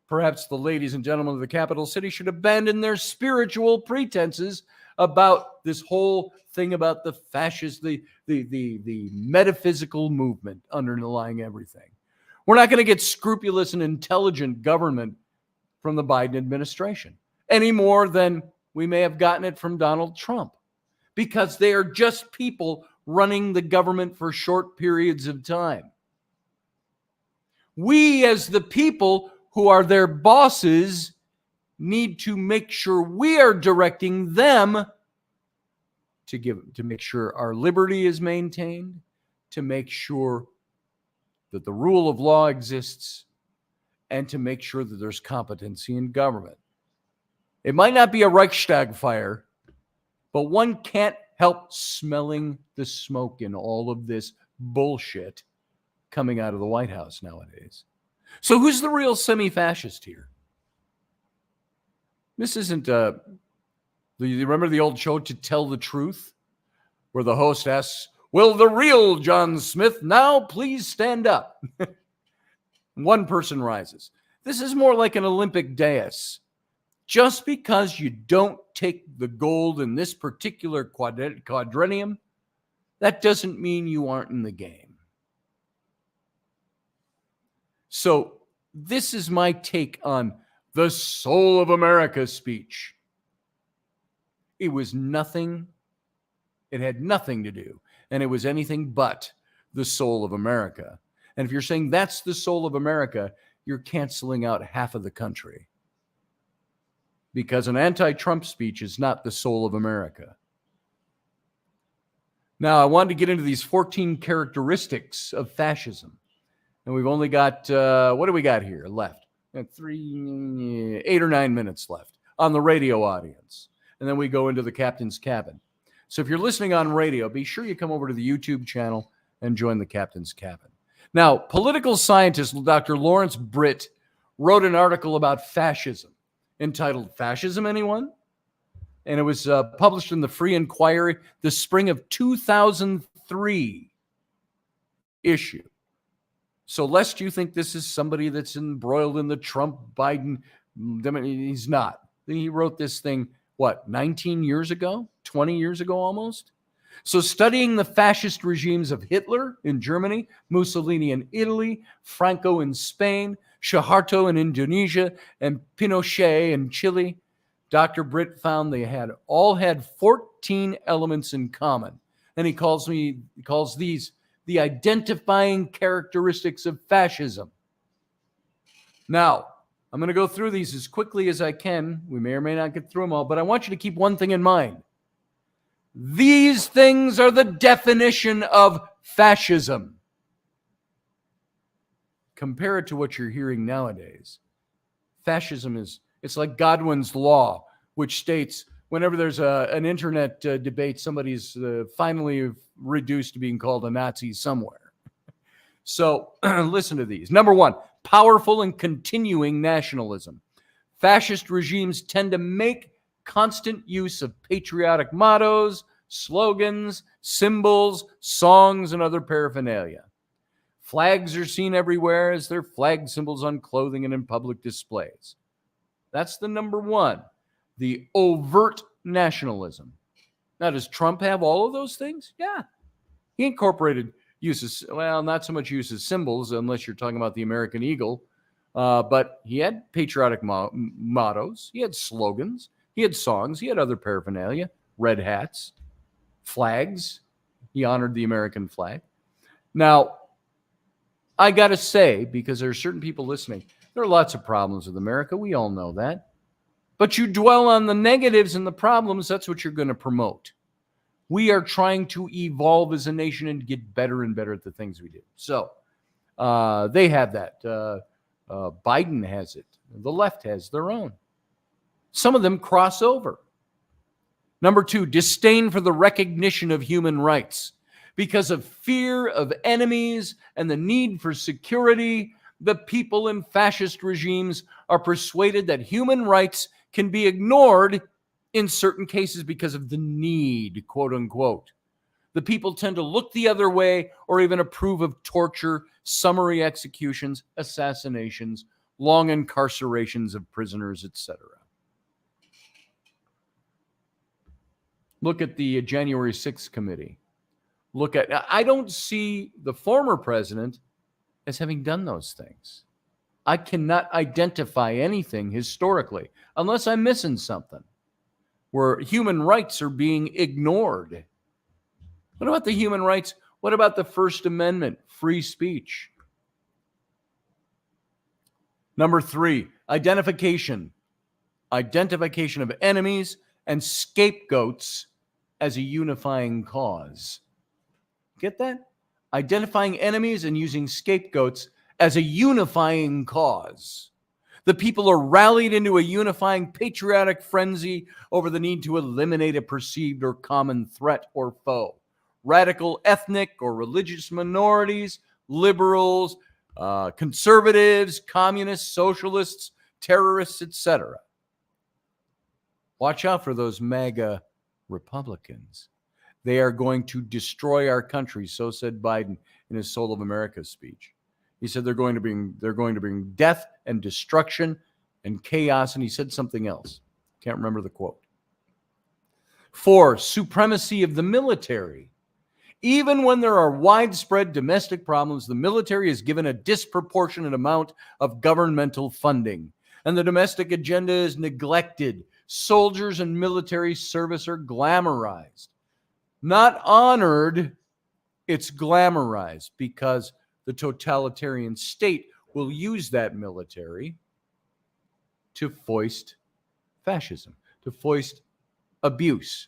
perhaps the ladies and gentlemen of the capital city should abandon their spiritual pretenses about this whole thing about the fascist, the metaphysical movement underlying everything. We're not going to get scrupulous and intelligent government from the Biden administration any more than we may have gotten it from Donald Trump, because they are just people running the government for short periods of time. We, as the people who are their bosses, need to make sure we are directing them to make sure our liberty is maintained, to make sure that the rule of law exists, and to make sure that there's competency in government. It might not be a Reichstag fire, but one can't help smelling the smoke in all of this bullshit coming out of the White House nowadays. So who's the real semi-fascist here? This isn't, you remember the old show To Tell the Truth, where the host asks, will the real John Smith now please stand up? One person rises. This is more like an Olympic dais. Just because you don't take the gold in this particular quadrennium, that doesn't mean you aren't in the game. So this is my take on the Soul of America speech. It was nothing. It had nothing to do, and it was anything but the soul of America. And if you're saying that's the soul of America, you're canceling out half of the country. Because an anti-Trump speech is not the soul of America. Now, I wanted to get into these 14 characteristics of fascism. And we've only got, what do we got here left? 8 or 9 minutes left on the radio audience. And then we go into the captain's cabin. So if you're listening on radio, be sure you come over to the YouTube channel and join the captain's cabin. Now, political scientist Dr. Lawrence Britt wrote an article about fascism entitled Fascism, Anyone? And it was published in the Free Inquiry, the spring of 2003 issue. So lest you think this is somebody that's embroiled in the Trump-Biden, he's not. He wrote this thing, 19 years ago? 20 years ago almost? So studying the fascist regimes of Hitler in Germany, Mussolini in Italy, Franco in Spain, Suharto in Indonesia, and Pinochet in Chile, Dr. Britt found they all had 14 elements in common. And he calls these the identifying characteristics of fascism. Now, I'm going to go through these as quickly as I can. We may or may not get through them all, but I want you to keep one thing in mind. These things are the definition of fascism. Compare it to what you're hearing nowadays. Fascism it's like Godwin's law, which states whenever there's an internet debate, somebody's finally reduced to being called a Nazi somewhere. So listen to these. Number one, powerful and continuing nationalism. Fascist regimes tend to make constant use of patriotic mottos, slogans, symbols, songs, and other paraphernalia. Flags are seen everywhere as their flag symbols on clothing and in public displays. That's the number one, the overt nationalism. Now, does Trump have all of those things? Yeah. He incorporated uses, not so much use as symbols, unless you're talking about the American eagle, but he had patriotic mottos, he had slogans, he had songs, he had other paraphernalia, red hats, flags. He honored the American flag. Now, I got to say, because there are certain people listening, there are lots of problems with America. We all know that. But you dwell on the negatives and the problems, that's what you're going to promote. We are trying to evolve as a nation and get better and better at the things we do. So they have that. Biden has it. The left has their own. Some of them cross over. Number two, disdain for the recognition of human rights. Because of fear of enemies and the need for security, the people in fascist regimes are persuaded that human rights can be ignored in certain cases because of the need, quote unquote. The people tend to look the other way or even approve of torture, summary executions, assassinations, long incarcerations of prisoners, etc. Look at the January 6th committee. I don't see the former president as having done those things. I cannot identify anything historically, unless I'm missing something, where human rights are being ignored. What about the human rights? What about the First Amendment, free speech? Number 3, identification. Identification of enemies and scapegoats as a unifying cause. Get that? Identifying enemies and using scapegoats as a unifying cause. The people are rallied into a unifying patriotic frenzy over the need to eliminate a perceived or common threat or foe. Radical ethnic or religious minorities, liberals, conservatives, communists, socialists, terrorists, etc. Watch out for those MAGA Republicans. They are going to destroy our country, so said Biden in his Soul of America speech. He said they're going to bring death and destruction and chaos, and he said something else. Can't remember the quote. 4, supremacy of the military. Even when there are widespread domestic problems, the military is given a disproportionate amount of governmental funding, and the domestic agenda is neglected. Soldiers and military service are glamorized. Not honored, it's glamorized because the totalitarian state will use that military to foist fascism, to foist abuse.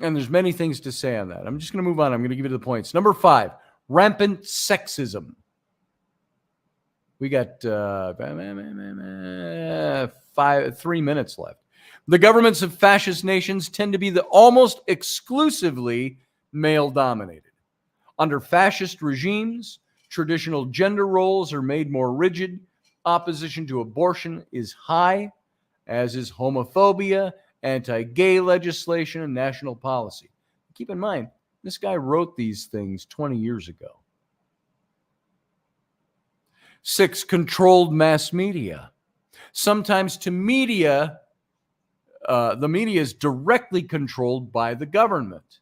And there's many things to say on that. I'm just going to move on. I'm going to give you the points. Number 5, rampant sexism. We got 3 minutes left. The governments of fascist nations tend to be almost exclusively male-dominated. Under fascist regimes, traditional gender roles are made more rigid. Opposition to abortion is high, as is homophobia, anti-gay legislation, and national policy. Keep in mind, this guy wrote these things 20 years ago. 6, controlled mass media. Sometimes the media is directly controlled by the government.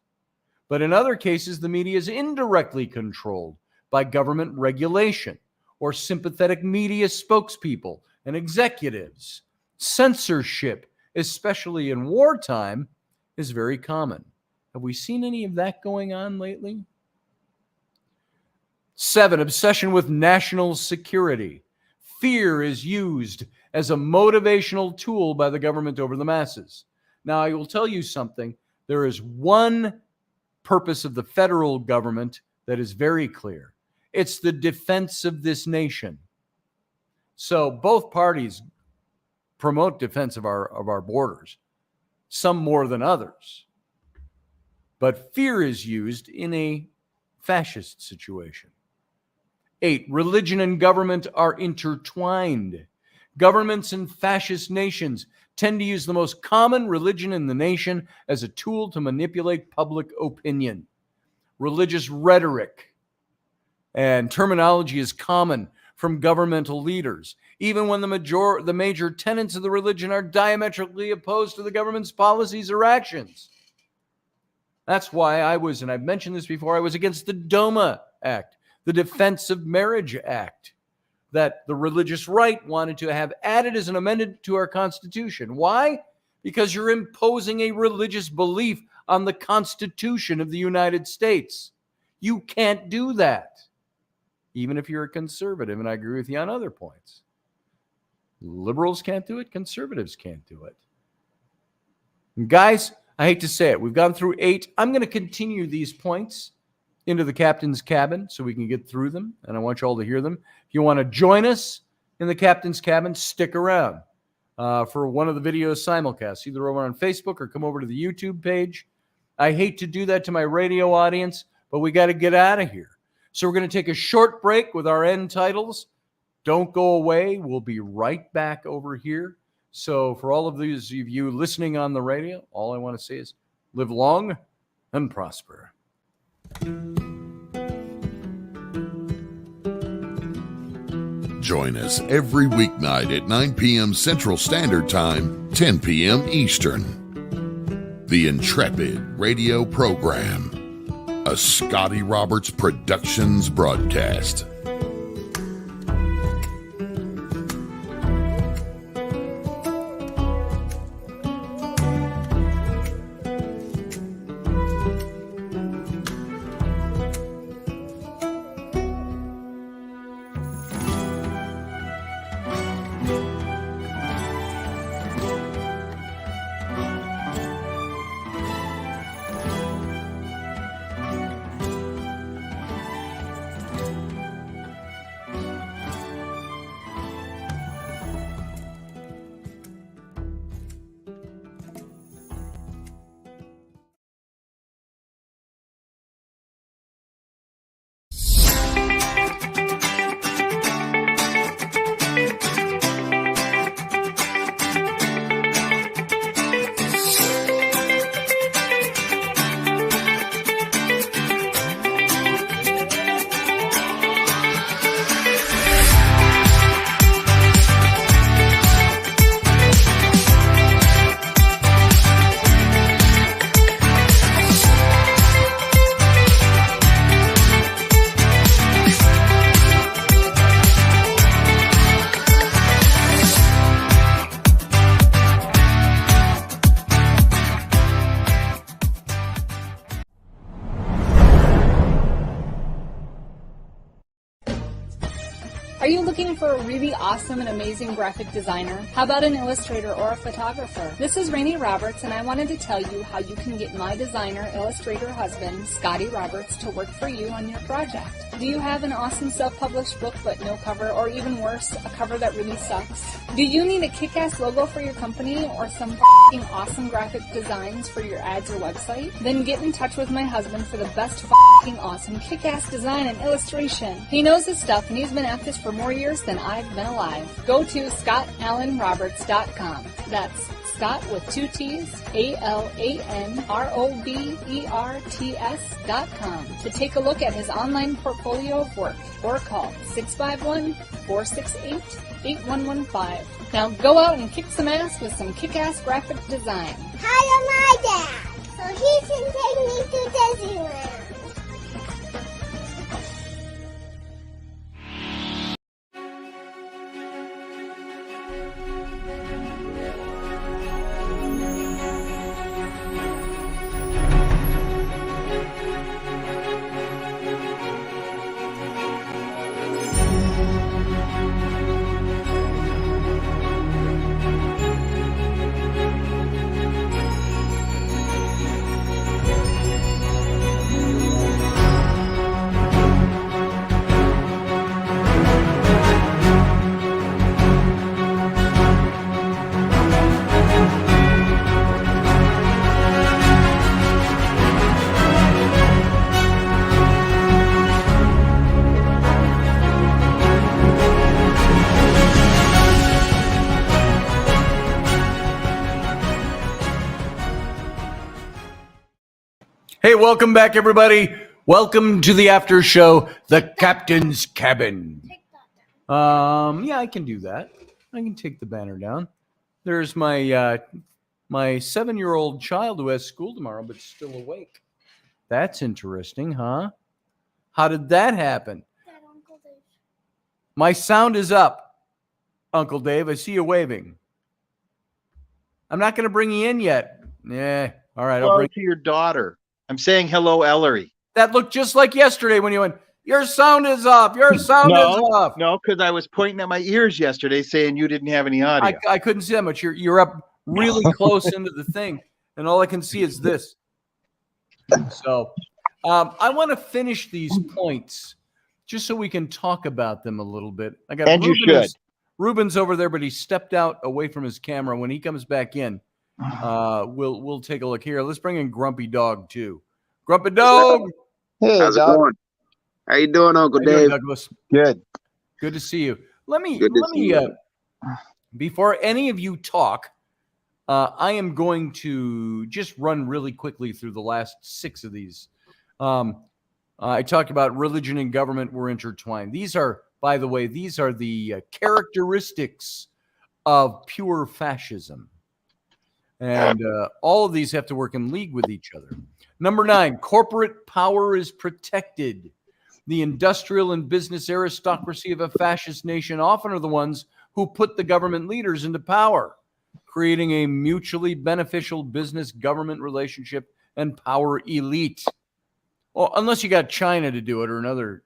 But in other cases, the media is indirectly controlled by government regulation or sympathetic media spokespeople and executives. Censorship, especially in wartime, is very common. Have we seen any of that going on lately? 7, obsession with national security. Fear is used as a motivational tool by the government over the masses. Now, I will tell you something. There is one purpose of the federal government that is very clear. It's the defense of this nation. So both parties promote defense of our borders, some more than others. But fear is used in a fascist situation. 8, religion and government are intertwined. Governments in fascist nations tend to use the most common religion in the nation as a tool to manipulate public opinion. Religious rhetoric and terminology is common from governmental leaders, even when the major tenets of the religion are diametrically opposed to the government's policies or actions. That's why and I've mentioned this before, I was against the DOMA Act, the Defense of Marriage Act, that the religious right wanted to have added as an amendment to our Constitution. Why? Because you're imposing a religious belief on the Constitution of the United States. You can't do that, even if you're a conservative, and I agree with you on other points. Liberals can't do it. Conservatives can't do it. And guys, I hate to say it. We've gone through 8. I'm going to continue these points into the captain's cabin so we can get through them, and I want you all to hear them. If you want to join us in the captain's cabin, stick around for one of the videos simulcasts, either over on Facebook or come over to the YouTube page. I hate to do that to my radio audience, but we got to get out of here. So we're going to take a short break with our end titles. Don't go away. We'll be right back over here So for all of these of you listening on the radio, all I want to say is live long and prosper. Join us every weeknight at 9 p.m. Central Standard Time, 10 p.m. Eastern. The Intrepid Radio Program, a Scotty Roberts Productions broadcast. Are you looking for a really awesome and amazing graphic designer? How about an illustrator or a photographer? This is Rainey Roberts, and I wanted to tell you how you can get my designer, illustrator husband, Scotty Roberts, to work for you on your project. Do you have an awesome self-published book but no cover, or even worse, a cover that really sucks? Do you need a kick-ass logo for your company or some f***ing awesome graphic designs for your ads or website? Then get in touch with my husband for the best f***ing awesome kick-ass design and illustration. He knows his stuff, and he's been at this for more years than I've been alive. Go to ScottAllenRoberts.com. That's Scott with 2 T's, ALANROBERTS.com to take a look at his online portfolio of work, or call 651-468-8115. Now go out and kick some ass with some kick-ass graphic design. Hire my dad so he can take me to Disneyland. Hey, welcome back, everybody. Welcome to the after show, The Captain's Cabin. Yeah, I can do that. I can take the banner down. There's my my 7-year-old child who has school tomorrow but still awake. That's interesting, huh? How did that happen? Dad, Uncle Dave. My sound is up, Uncle Dave. I see you waving. I'm not going to bring you in yet. Yeah, all right. Hello to your daughter. I'm saying hello, Ellery. That looked just like yesterday when you went, your sound is up. Your sound is up. No, because I was pointing at my ears yesterday saying you didn't have any audio. I couldn't see that much. You're up really close into the thing, and all I can see is this. So I want to finish these points just so we can talk about them a little bit. I got Ruben's over there, but he stepped out away from his camera. When he comes back in, we'll take a look here. Let's bring in Grumpy Dog too. Grumpy Dog. Hey, how's it going? How you doing, Uncle Dave? Douglas? Good. Good to see you. Let me Before any of you talk, I am going to just run really quickly through the last 6 of these. I talked about religion and government were intertwined. These are, by the way, these are the characteristics of pure fascism. And all of these have to work in league with each other. Number 9, corporate power is protected. The industrial and business aristocracy of a fascist nation often are the ones who put the government leaders into power, creating a mutually beneficial business-government relationship and power elite. Well, unless you got China to do it or another.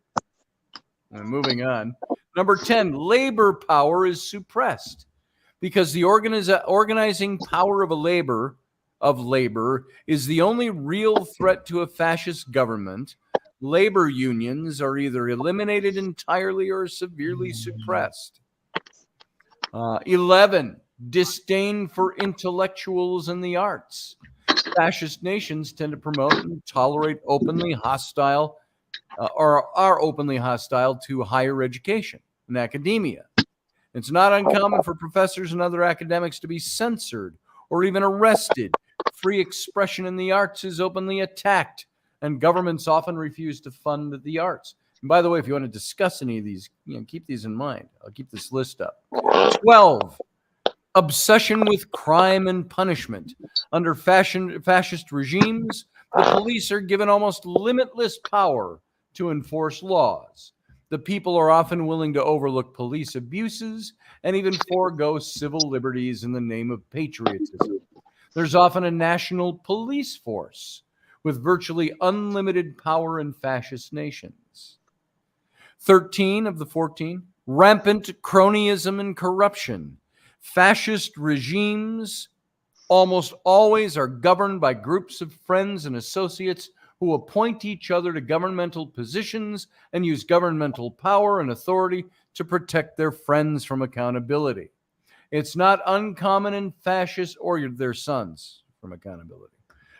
Moving on. Number 10, labor power is suppressed because the organizing power of labor is the only real threat to a fascist government. Labor unions are either eliminated entirely or severely suppressed. 11, disdain for intellectuals and the arts. Fascist nations tend to promote and tolerate openly hostile or are openly hostile to higher education and academia. It's not uncommon for professors and other academics to be censored or even arrested. Free expression in the arts is openly attacked, and governments often refuse to fund the arts. And by the way, if you want to discuss any of these, keep these in mind. I'll keep this list up. 12, obsession with crime and punishment. Under fascist regimes, the police are given almost limitless power to enforce laws. The people are often willing to overlook police abuses and even forego civil liberties in the name of patriotism. There's often a national police force with virtually unlimited power in fascist nations. 13 of the 14, rampant cronyism and corruption. Fascist regimes almost always are governed by groups of friends and associates who appoint each other to governmental positions and use governmental power and authority to protect their friends from accountability. It's not uncommon in fascist, or their sons from accountability.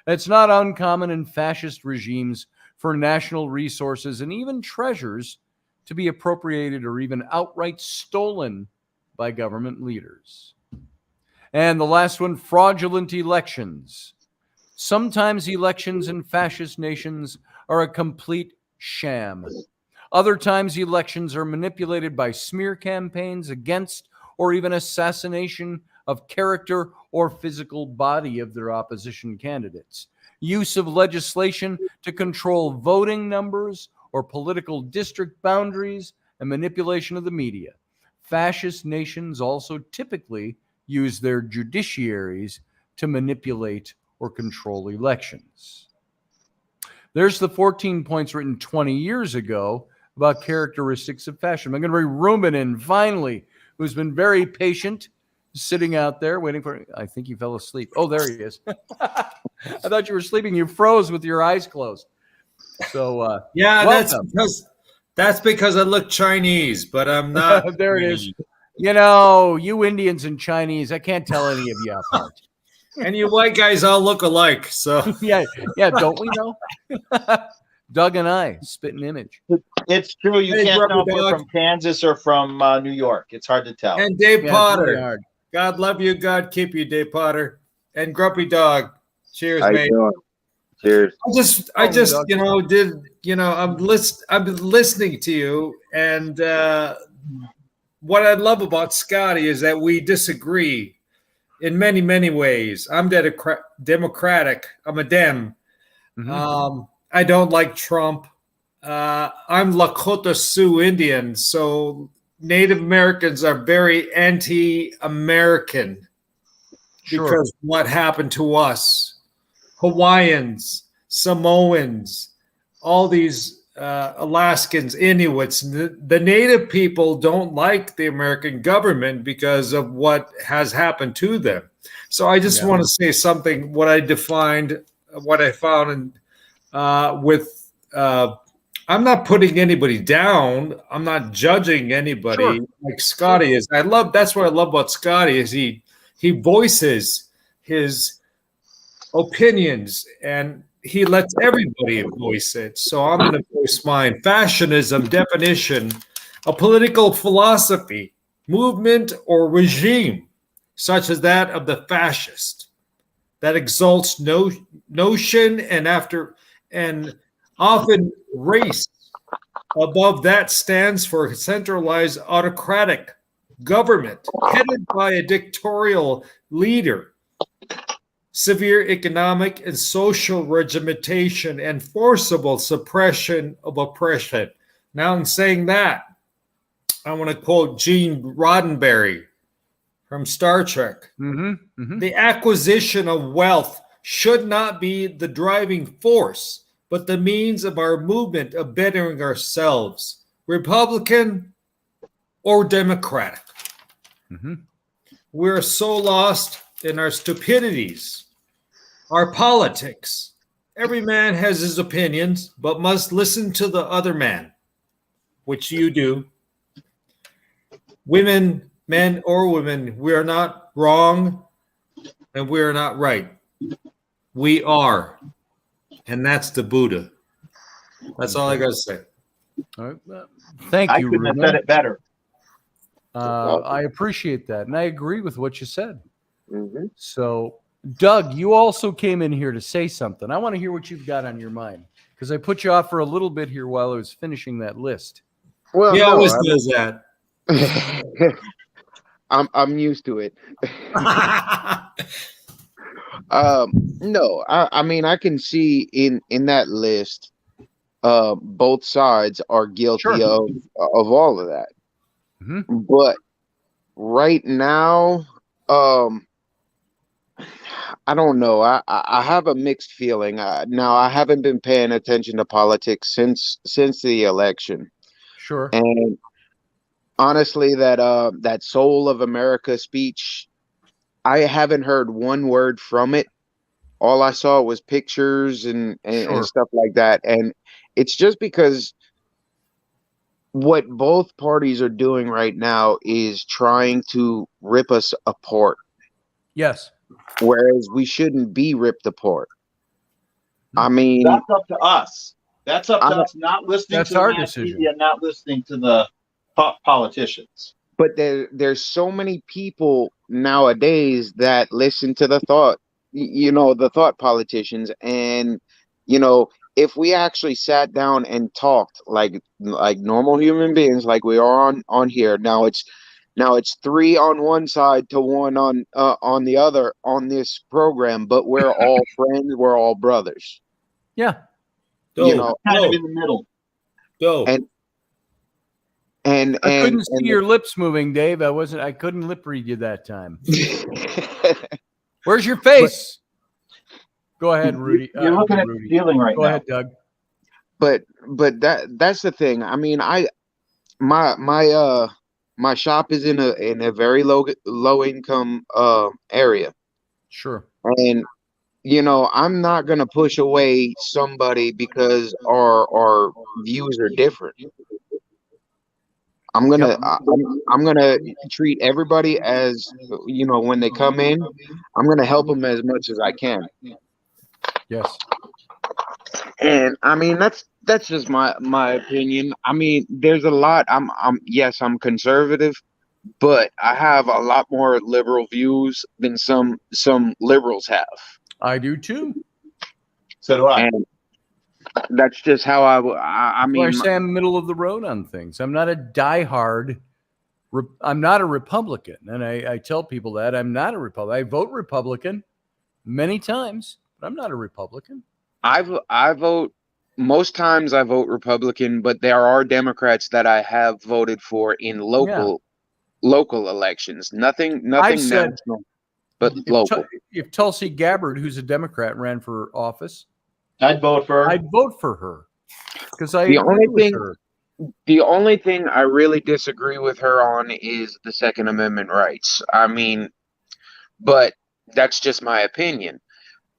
It's not uncommon in fascist regimes for national resources and even treasures to be appropriated or even outright stolen by government leaders. And the last one, fraudulent elections. Sometimes elections in fascist nations are a complete sham. Other times elections are manipulated by smear campaigns against or even assassination of character or physical body of their opposition candidates. Use of legislation to control voting numbers or political district boundaries and manipulation of the media. Fascist nations also typically use their judiciaries to manipulate or control elections. There's the 14 points written 20 years ago about characteristics of fascism. I'm going to bring Ruben in finally, who's been very patient, sitting out there waiting for, I think he fell asleep. Oh, there he is. I thought you were sleeping. You froze with your eyes closed. So yeah, welcome. that's because I look Chinese, but I'm not. There it is. You know, you Indians and Chinese, I can't tell any of you apart. And you white guys all look alike. So yeah, don't we know? Doug and I, spitting image. It's true. You Hey, can't tell if Grumpy you're Dog. from Kansas or from New York. It's hard to tell. and Dave Yeah, it's Potter. really hard. God love you. God keep you, Dave Potter. And Grumpy Dog. Cheers, How you mate. doing? Cheers. I just, Doug. I'm listening to you, and what I love about Scotty is that we disagree in many, many ways. I'm democratic. I'm a Dem. Mhm. I don't like Trump. I'm Lakota Sioux Indian, so Native Americans are very anti-American because what happened to us. Hawaiians, Samoans, all these Alaskans, Inuits, the Native people don't like the American government because of what has happened to them. So I just want to say something, what I found I'm not putting anybody down. I'm not judging anybody like Scotty is. That's what I love about Scotty is he voices his opinions and he lets everybody voice it. So I'm going to voice mine. Fascism definition, a political philosophy movement, or regime, such as that of the fascist, that exalts notion and often race above that stands for centralized autocratic government headed by a dictatorial leader, severe economic and social regimentation, and forcible suppression of oppression. Now, in saying that, I want to quote Gene Roddenberry from Star Trek. The acquisition of wealth should not be the driving force, but the means of our movement of bettering ourselves, Republican or Democratic. We're so lost in our stupidities, our politics. Every man has his opinions, but must listen to the other man, which you do. Women, men or women, we are not wrong and we are not right. We are. And that's the Buddha. That's all I got to say. All right. Thank you, I couldn't have Ruben. said it better. I appreciate that, and I agree with what you said. Mm-hmm. So, Doug, you also came in here to say something. I want to hear what you've got on your mind, because I put you off for a little bit here while I was finishing that list. Well, He no, always does that. I'm used to it. No, I mean I can see in that list, both sides are guilty of all of that. But right now, I don't know. I have a mixed feeling. Now I haven't been paying attention to politics since the election. Sure. And honestly, that Soul of America speech, I haven't heard one word from it. All I saw was pictures and stuff like that. And it's just because what both parties are doing right now is trying to rip us apart. Yes. Whereas we shouldn't be ripped apart. I mean, That's up to us. That's up to us, not listening That's to our the mass decision. media, not listening to the politicians. but there's so many people nowadays that listen to the thought, the thought politicians, and if we actually sat down and talked like normal human beings, like we are on here now, it's three on one side to one on the other on this program, but we're all friends, we're all brothers. Yeah. Kind of in the middle. And I couldn't see your lips moving, Dave. I couldn't lip read you that time. Where's your face? Go ahead, Rudy. You're looking at the ceiling right now. Go ahead, Doug. But that's the thing. I mean, my shop is in a very low income area. Sure. And I'm not gonna push away somebody because our views are different. I'm gonna treat everybody as when they come in, I'm gonna help them as much as I can. Yes. And I mean that's just my opinion. I mean, there's a lot. I'm conservative, but I have a lot more liberal views than some liberals have. I do too. So do I. And that's just how I mean. I say I'm middle of the road on things. I'm not a diehard. I'm not a Republican, and I tell people that I'm not a Republican. I vote Republican many times, but I'm not a Republican. I vote most times. I vote Republican, but there are Democrats that I have voted for in local elections. Nothing national, but local. If Tulsi Gabbard, who's a Democrat, ran for office, I'd vote for her. I'd vote for her because I The agree with her. The only thing I really disagree with her on is the Second Amendment rights. I mean, but that's just my opinion.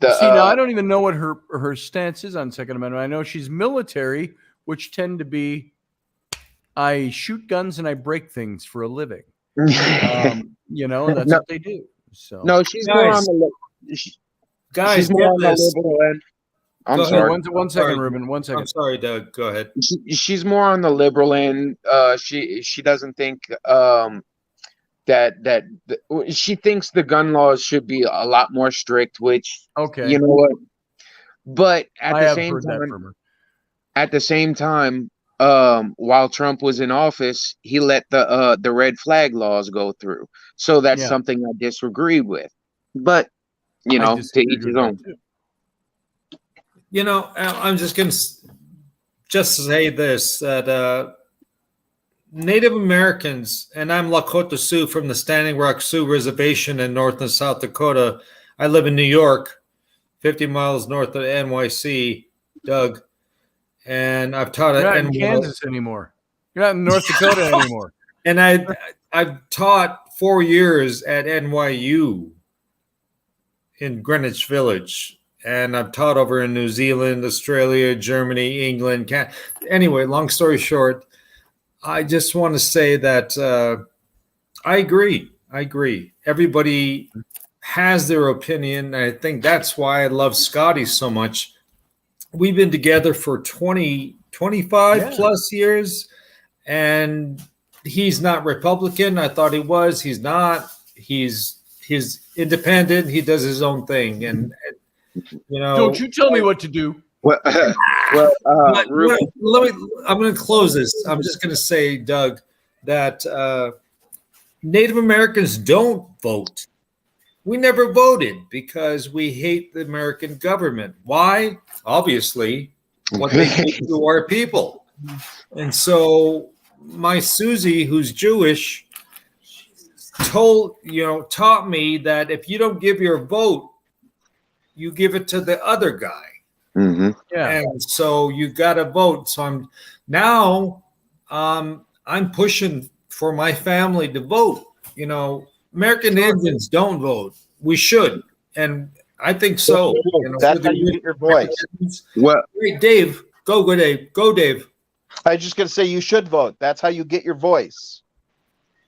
Now I don't even know what her stance is on Second Amendment. I know she's military, which tend to be, I shoot guns and I break things for a living. That's what they do. So no, she's more on the Guys, more on the liberal end. I'm sorry. One second, Ruben. 1 second. I'm sorry, Doug. Go ahead. She's more on the liberal end. She doesn't think she thinks the gun laws should be a lot more strict, which Okay. you know what? But I have heard that from her. at the same time, while Trump was in office, he let the red flag laws go through. So that's Yeah. something I disagree with. But you I know, to disagreed each his with that own. too. You know, I'm just going to just say this, that Native Americans, and I'm Lakota Sioux from the Standing Rock Sioux Reservation in North and South Dakota. I live in New York, 50 miles north of NYC, Doug. And I've taught You're at not in Kansas anymore. You're not in North Dakota anymore. And I've taught 4 years at NYU in Greenwich Village. And I've taught over in New Zealand, Australia, Germany, England, Canada. Anyway, long story short, I just want to say that I agree. Everybody has their opinion. And I think that's why I love Scotty so much. We've been together for 25 plus years, and he's not Republican. I thought he was. He's not. He's independent. He does his own thing. And you know, don't you tell me what to do. Well, I'm going to close this. I'm just going to say, Doug, that Native Americans don't vote. We never voted because we hate the American government. Why? Obviously, what they do to our people. And so my Susie, who's Jewish, taught me that if you don't give your vote, you give it to the other guy. Mm-hmm. Yeah. And so you got to vote. So I'm pushing for my family to vote. You know, American Indians don't vote. We should, and I think so. You know, That's how you get your voice. Well, Wait, Dave, go Dave, go Dave. I was just going to say you should vote. That's how you get your voice.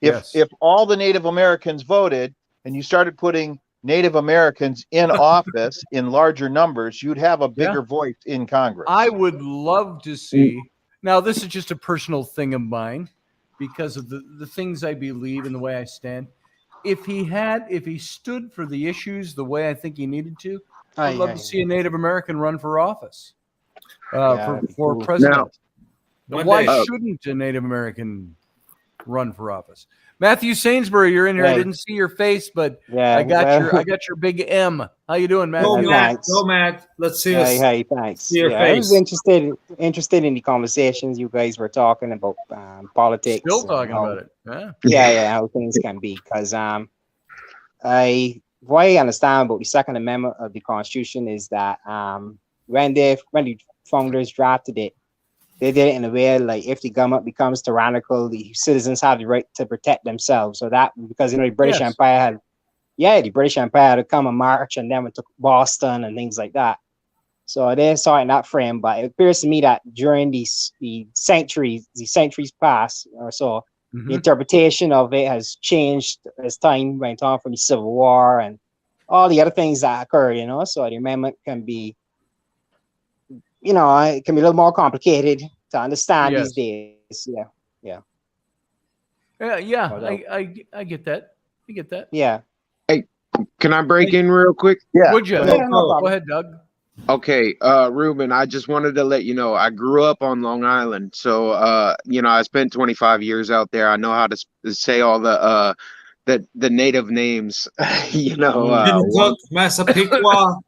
Yes. If all the Native Americans voted and you started putting Native Americans in office in larger numbers, you'd have a bigger voice in Congress. I would love to see. Now, this is just a personal thing of mine because of the things I believe and the way I stand. If he stood for the issues the way I think he needed to, I'd love to see a Native American run for office, for president. But why shouldn't a Native American run for office? Matthew Sainsbury, you're in here. I didn't see your face, but I got your big M. How you doing, Matthew? Go, Matt. Let's see us. Hey, thanks. See your I face. was interested in the conversations you guys were talking about politics. Still talking about it. Yeah, how things can be. Because what I understand about the Second Amendment of the Constitution is that when the founders drafted it, they did it in a way like if the government becomes tyrannical, the citizens have the right to protect themselves. So that because the British Empire had to come and march and then went to Boston and things like that. So they saw it in that frame. But it appears to me that during the centuries past or so, the interpretation of it has changed as time went on from the Civil War and all the other things that occur. So the amendment can be. It can be a little more complicated to understand these days. Yeah. I get that. Yeah. Hey, can I break in real quick? Yeah. Would you? Go ahead, Doug. Okay, Ruben, I just wanted to let you know I grew up on Long Island, so I spent 25 years out there. I know how to say all the native names. Massapequa.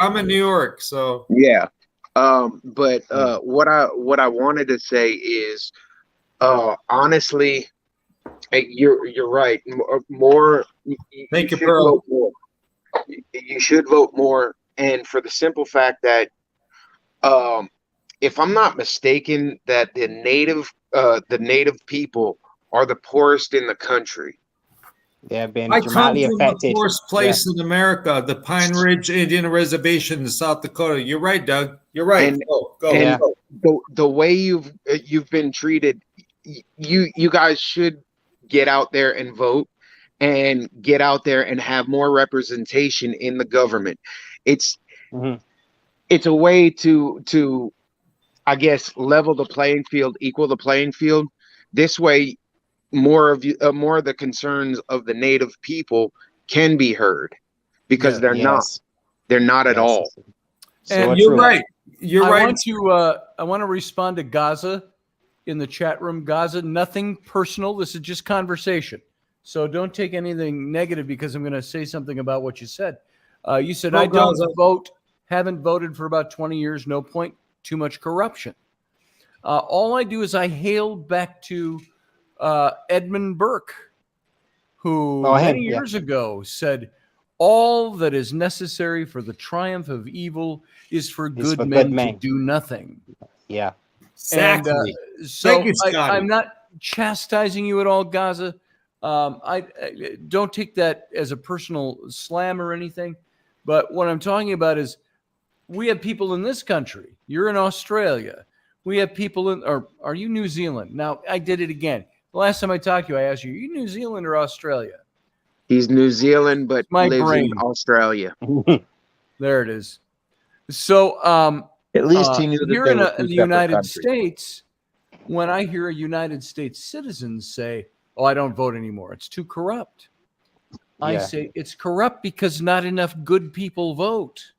I'm in New York, so yeah. But what I wanted to say is, honestly, you're right. More. Thank you, Pearl. You should vote more, and for the simple fact that, if I'm not mistaken, that the native people are the poorest in the country. They've been dramatically affected. The poorest place in America, the Pine Ridge Indian Reservation in South Dakota. You're right, Doug. You're right. And, go. The way you've been treated, you guys should get out there and vote, and get out there and have more representation in the government. It's a way to I guess level the playing field, equal the playing field. This way, more of the concerns of the native people can be heard, because Yes. they're not at all. So And You're true. right. You're I right. want to respond to Gaza in the chat room. Gaza, nothing personal. This is just conversation. So don't take anything negative because I'm going to say something about what you said. You said, No, I don't Gaza. vote, haven't voted for about 20 years, no point, too much corruption. All I do is I hail back to Edmund Burke, who many years ago said, all that is necessary for the triumph of evil is for good men to do nothing. Yeah. Exactly. And, so Thank you, Scotty. I'm not chastising you at all, Gaza. I don't take that as a personal slam or anything. But what I'm talking about is we have people in this country. You're in Australia. We have people in, or are you New Zealand? Now, I did it again. The last time I talked to you, I asked you, are you New Zealand or Australia? He's New Zealand, but My lives brain. in Australia. There it is. So At least he knew that here they in were two the separate United countries. States, when I hear a United States citizen say, oh, I don't vote anymore, it's too corrupt. I say it's corrupt because not enough good people vote.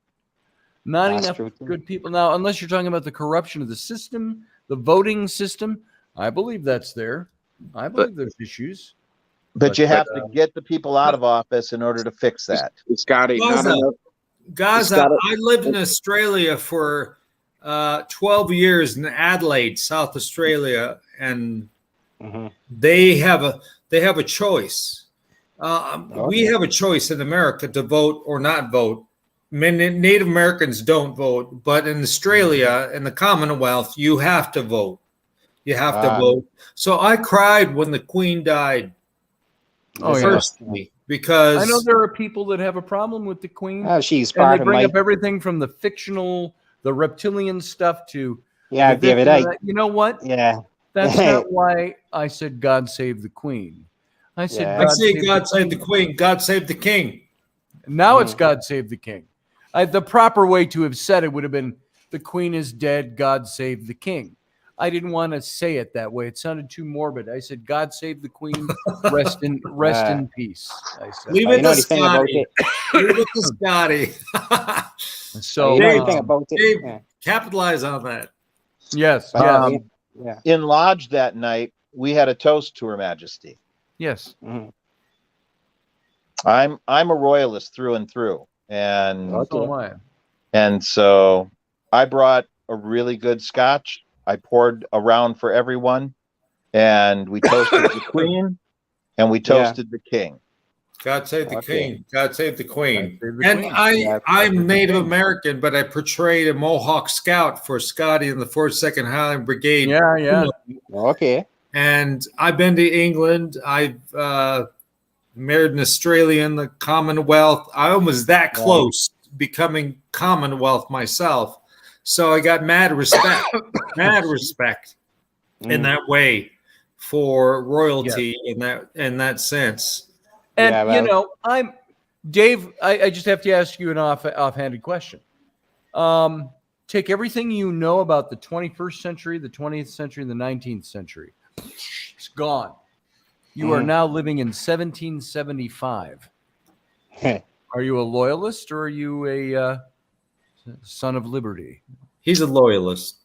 Not enough good people. Now, unless you're talking about the corruption of the system, the voting system, I believe that's there. I believe there's issues. But you have to get the people out of office in order to fix that. Scotty, not enough. Gaza, I lived in Australia for 12 years in Adelaide, South Australia, and they have a choice. We have a choice in America to vote or not vote. Native Americans don't vote, but in Australia, in the Commonwealth, you have to vote. You have to vote. So I cried when the Queen died. Personally, because I know there are people that have a problem with the Queen. She's and part they of bring my. up everything from the fictional, the reptilian stuff to David. You know what? Yeah, that's not why I said God save the Queen. I said God save the Queen. God save the King. Now it's God save the King. The proper way to have said it would have been the Queen is dead. God save the King. I didn't want to say it that way. It sounded too morbid. I said, God save the Queen. Rest in peace. I said, leave it to Scotty. Leave it to Scotty. So Dave, capitalize on that. Yes. In Lodge that night, we had a toast to Her Majesty. Yes. I'm a royalist through and through. And so am I. And so I brought a really good scotch. I poured a round for everyone, and we toasted the Queen, and we toasted the King. God save the King. God save the Queen. And I'm Native American, but I portrayed a Mohawk Scout for Scotty in the 42nd Highland Brigade. Yeah. Okay. And I've been to England. I've married an Australian, the Commonwealth. I was that close becoming Commonwealth myself. So I got mad respect in that way for royalty in that sense. And I'm Dave. I just have to ask you an offhanded question. Take everything you know about the 21st century, the 20th century, and the 19th century. It's gone. You are now living in 1775. Are you a loyalist or are you a son of liberty? He's a loyalist.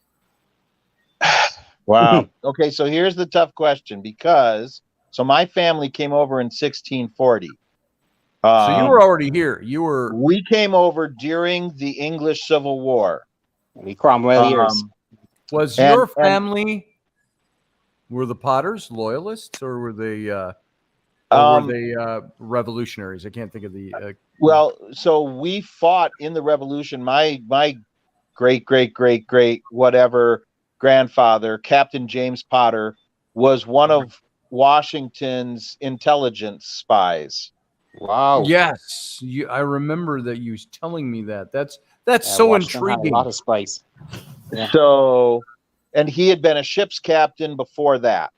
Wow. Okay, so here's the tough question because my family came over in 1640. So you were already here. We came over during the English Civil War. We Cromwell years. Was your family? Were the Potters loyalists or were they? Were they revolutionaries? I can't think of the. Well, so we fought in the Revolution. My great whatever grandfather, Captain James Potter, was one of Washington's intelligence spies. Wow. Yes, I remember that you telling me that. That's so Washington had intriguing. a lot of spice. Yeah. So, and he had been a ship's captain before that.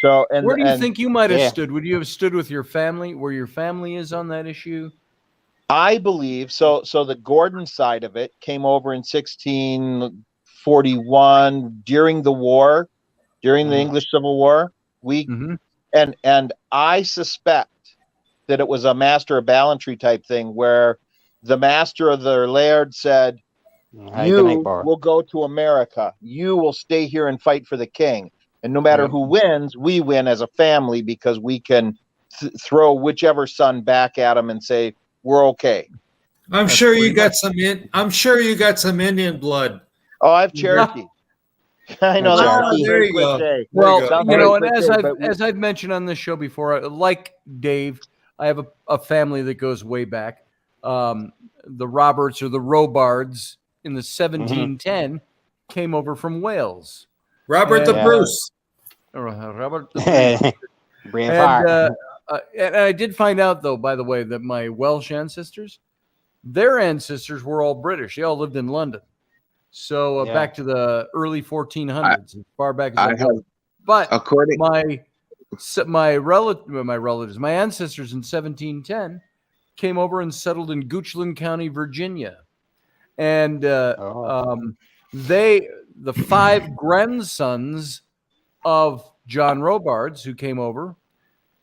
So, and where do you think you might have stood? Would you have stood with your family, where your family is on that issue? I believe so. So the Gordon side of it came over in 1641 during the war, during the English Civil War. We And I suspect that it was a master of balantry type thing where the master of the laird said, you will go to America. You will stay here and fight for the king. And no matter who wins, we win as a family because we can throw whichever son back at him and say, we're okay. I'm sure you got some Indian blood. Oh, I have Cherokee. I know that's there you go. Well, you know, and as I've mentioned on this show before, like Dave, I have a family that goes way back. The Roberts or the Robards in the 1710 came over from Wales. Robert the Bruce. Robert the Bruce. And I did find out, though, by the way, that my Welsh ancestors, their ancestors were all British. They all lived in London. So back to the early 1400s, as far back as I go. But according my relatives, my ancestors in 1710 came over and settled in Goochland County, Virginia. And the 5 grandsons of John Robards who came over,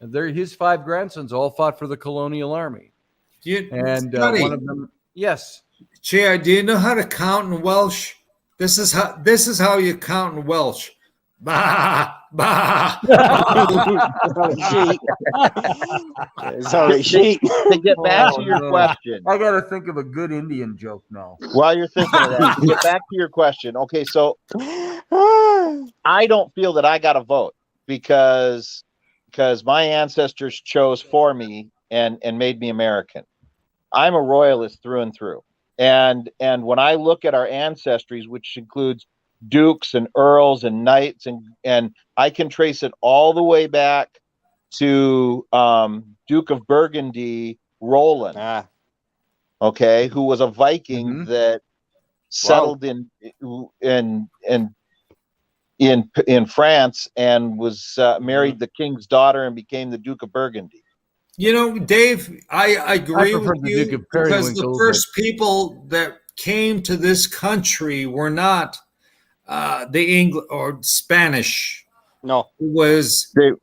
his 5 grandsons all fought for the colonial army. Scotty, one of them, yes. Jay, do you know how to count in Welsh? This is how you count in Welsh. Bah, bah. To get back to your question. I got to think of a good Indian joke now. While you're thinking of that, to get back to your question. Okay, so I don't feel that I got a vote because my ancestors chose for me and made me American. I'm a royalist through and through. And when I look at our ancestries, which includes dukes and earls and knights, and I can trace it all the way back to Duke of Burgundy, Roland, okay, who was a Viking that settled in France and was married the king's daughter and became the Duke of Burgundy. You know, Dave, I agree with you because the first people that came to this country were not the English or Spanish. No, it was the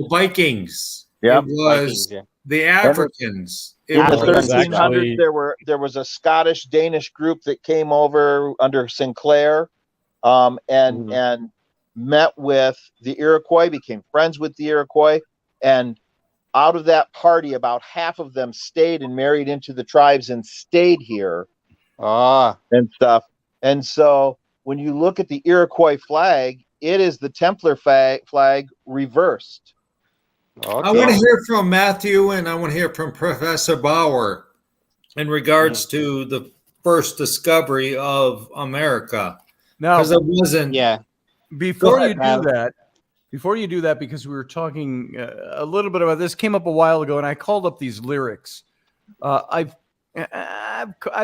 Vikings. Yep. It was Vikings, the Africans. In the 1300s, there was a Scottish-Danish group that came over under Sinclair, and met with the Iroquois, became friends with the Iroquois, and out of that party, about half of them stayed and married into the tribes and stayed here, and stuff. And so, when you look at the Iroquois flag, it is the Templar flag reversed. Okay. I want to hear from Matthew, and I want to hear from Professor Bauer in regards to the first discovery of America. Now, because it wasn't. Before you do that, because we were talking a little bit about this, came up a while ago, and I called up these lyrics. I've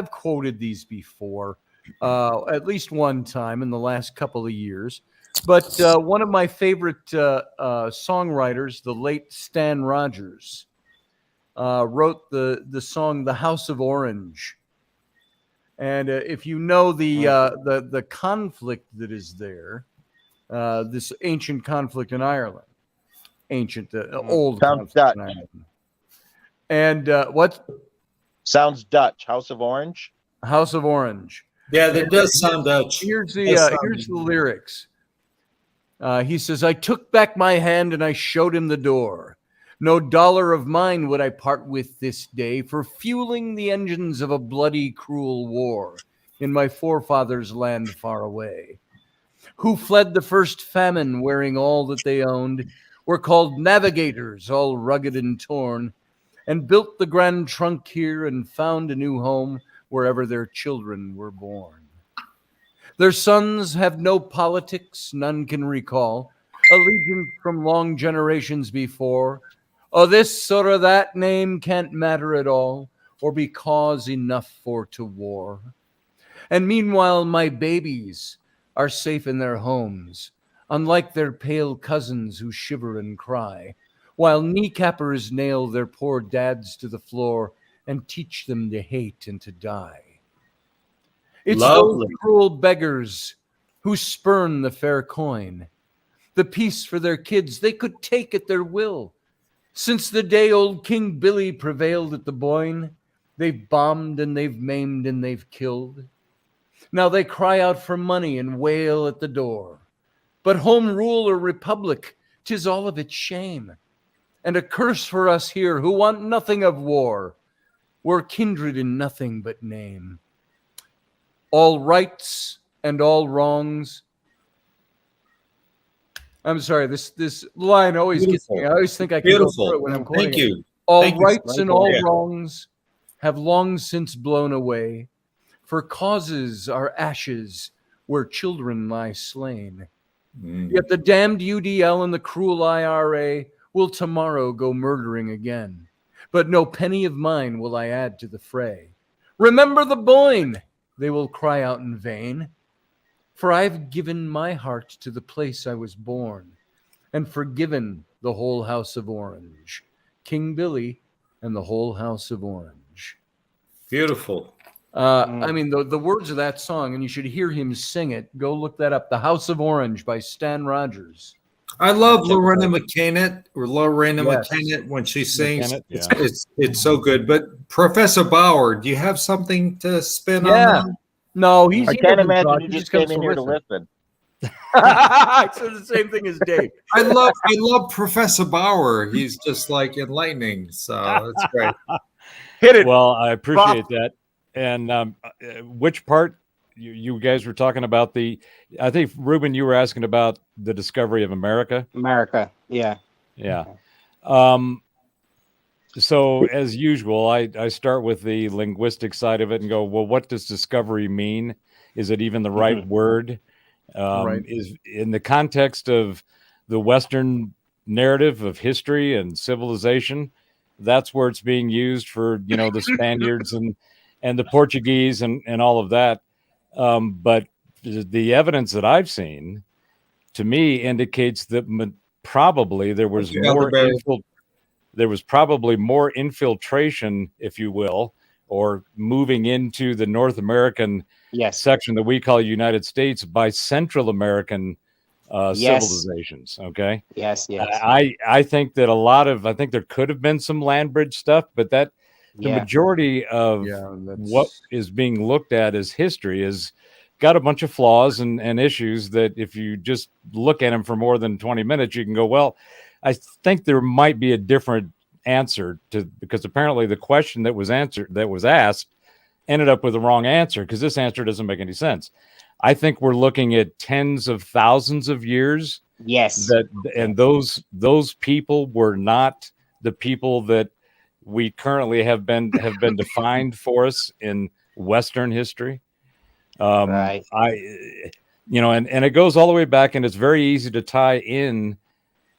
quoted these before, at least one time in the last couple of years. But one of my favorite songwriters, the late Stan Rogers, wrote the song "The House of Orange." And if you know the conflict that is there, this ancient conflict in Ireland, old sounds conflict Dutch. in Ireland. And what sounds Dutch? House of Orange. House of Orange. Yeah, that does sound Dutch. Here's the lyrics. He says, "I took back my hand and I showed him the door. No dollar of mine would I part with this day for fueling the engines of a bloody, cruel war in my forefathers' land far away. Who fled the first famine wearing all that they owned, were called navigators, all rugged and torn, and built the Grand Trunk here and found a new home wherever their children were born. Their sons have no politics, none can recall, allegiance from long generations before. Oh, this or that name can't matter at all, or be cause enough for to war. And meanwhile, my babies are safe in their homes, unlike their pale cousins who shiver and cry, while kneecappers nail their poor dads to the floor and teach them to hate and to die. It's those cruel beggars who spurn the fair coin, the peace for their kids they could take at their will. Since the day old King Billy prevailed at the Boyne, they've bombed and they've maimed and they've killed. Now they cry out for money and wail at the door. But home rule or republic, 'tis all of its shame, and a curse for us here who want nothing of war. We're kindred in nothing but name. All rights and all wrongs. I'm sorry, this line always gets me. I always think I can go through it when I'm quoting Thank you. All Thank you. rights and all Yeah. wrongs have long since blown away, for causes are ashes where children lie slain. Yet the damned UDL and the cruel IRA will tomorrow go murdering again. But no penny of mine will I add to the fray. Remember the Boyne, they will cry out in vain. For I've given my heart to the place I was born, and forgiven the whole house of Orange. King Billy and the whole house of Orange. Beautiful. I mean, the words of that song, and you should hear him sing it. Go look that up. The House of Orange by Stan Rogers. I love Lorena McKennitt Yes. McKennitt when she sings. McKennitt, yeah. It's so good. But Professor Bauer, do you have something to spin on Yeah. that? No, I can't imagine you just came in here to listen. I said the same thing as Dave. I love Professor Bauer. He's just like enlightening. So it's great. Hit it. Well, I appreciate that. And which part you guys were talking about? I think, Ruben, you were asking about the discovery of America. America, yeah. Yeah. So as usual, I start with the linguistic side of it and go, well, what does discovery mean? Is it even the right word? Right. Is in the context of the Western narrative of history and civilization, that's where it's being used for, the Spaniards and the Portuguese and all of that. But the evidence that I've seen, to me, indicates that probably there was probably more infiltration, if you will, or moving into the North American section that we call United States by Central American civilizations. Okay. Yes. I think that I think there could have been some land bridge stuff, but the majority of what is being looked at as history is got a bunch of flaws and issues that if you just look at them for more than 20 minutes, you can go, well, I think there might be a different answer because apparently the question that was asked ended up with the wrong answer because this answer doesn't make any sense. I think we're looking at tens of thousands of years. Yes. And those people were not the people that we currently have been defined for us in Western history. Right. And it goes all the way back, and it's very easy to tie in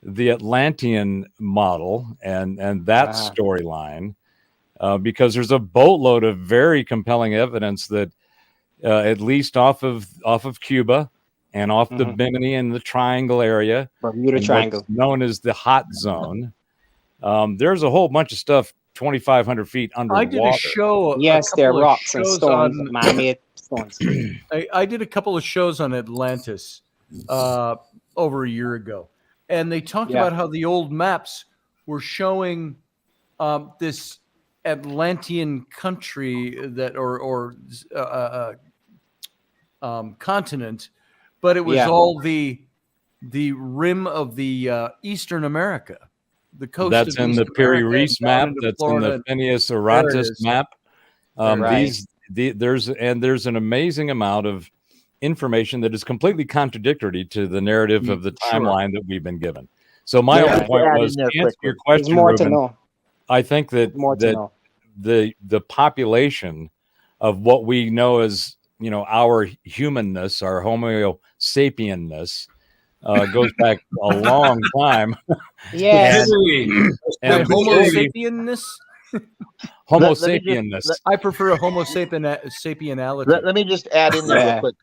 the Atlantean model and that storyline because there's a boatload of very compelling evidence that at least off of Cuba and off the Bimini and the Triangle area, Bermuda Triangle, known as the hot zone. There's a whole bunch of stuff 2,500 feet underwater. I did a show. Yes, there are rocks and stones, man-made stones. I did a couple of shows on Atlantis over a year ago, and they talked about how the old maps were showing this Atlantean country that or continent, but it was all the rim of the Eastern America. The coast that's in the Piri Reis map. That's Florida. In the Phineas Orontes map. Right. There's an amazing amount of information that is completely contradictory to the narrative of the timeline that we've been given. So my only point was to answer your question, There's more Ruben, to know. I think that the population of what we know as our humanness, our Homo sapienness, goes back a long time. Yes. and Homo sapienness. Homo sapienness. I prefer a Homo sapienality. Let me just add in there real quick.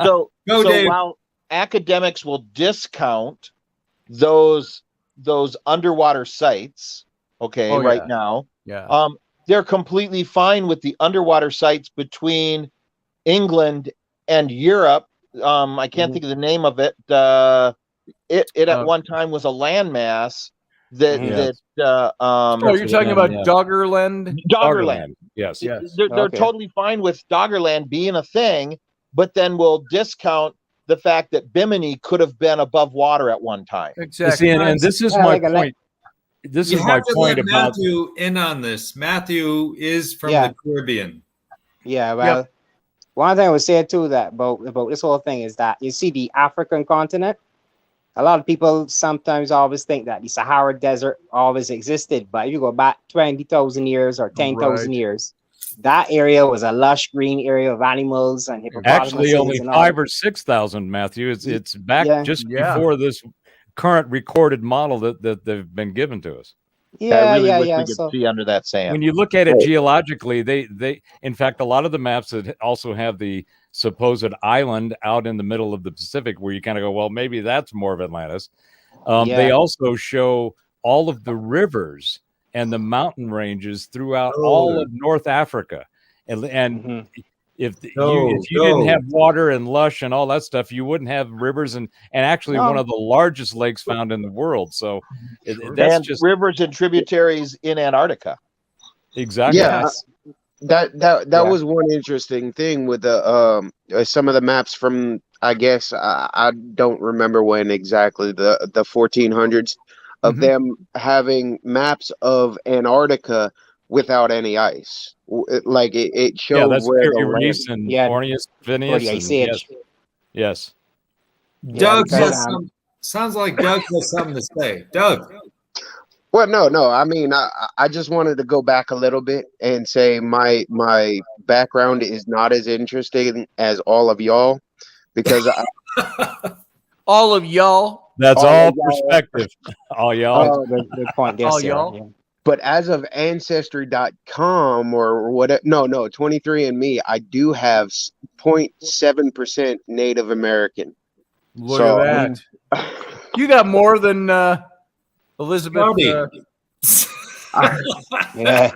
So while academics will discount those underwater sites, now, they're completely fine with the underwater sites between England and Europe. I can't think of the name of it. it at one time was a landmass that oh, you're talking about Doggerland? Doggerland. Yes. They're totally fine with Doggerland being a thing, but then we'll discount the fact that Bimini could have been above water at one time. Exactly. See, and this is my point. This is my point about Matthew in on this. Matthew is from the Caribbean. Yeah, well, one thing I would say too that about this whole thing is that you see the African continent. A lot of people sometimes always think that the Sahara Desert always existed, but if you go back 20,000 years or 10,000 years, that area was a lush green area of animals and hippopotamuses. Actually, only 5,000 or 6,000, Matthew. It's back just before this current recorded model that they've been given to us. I really wish we could see under that sand. When you look at it geologically, they in fact, a lot of the maps that also have the supposed island out in the middle of the Pacific, where you kind of go, well, maybe that's more of Atlantis. They also show all of the rivers and the mountain ranges throughout all of North Africa, and if you didn't have water and lush and all that stuff, you wouldn't have rivers and actually one of the largest lakes found in the world. So that's just rivers and tributaries in Antarctica. Exactly. Yeah, that was one interesting thing with the some of the maps from, I guess I don't remember when exactly, the 1400s of them having maps of Antarctica without any ice. Like it showed that's where the Reese and Ornius, Phineas. Yes. Doug sounds like Doug has something to say. Doug. Well, no. I mean, I just wanted to go back a little bit and say my background is not as interesting as all of y'all, because all of y'all. That's all perspective. All y'all. Good point. All y'all. But as of Ancestry.com or whatever, no, 23andMe, I do have 0.7% Native American. Look at that. You got more than Elizabeth. Yeah.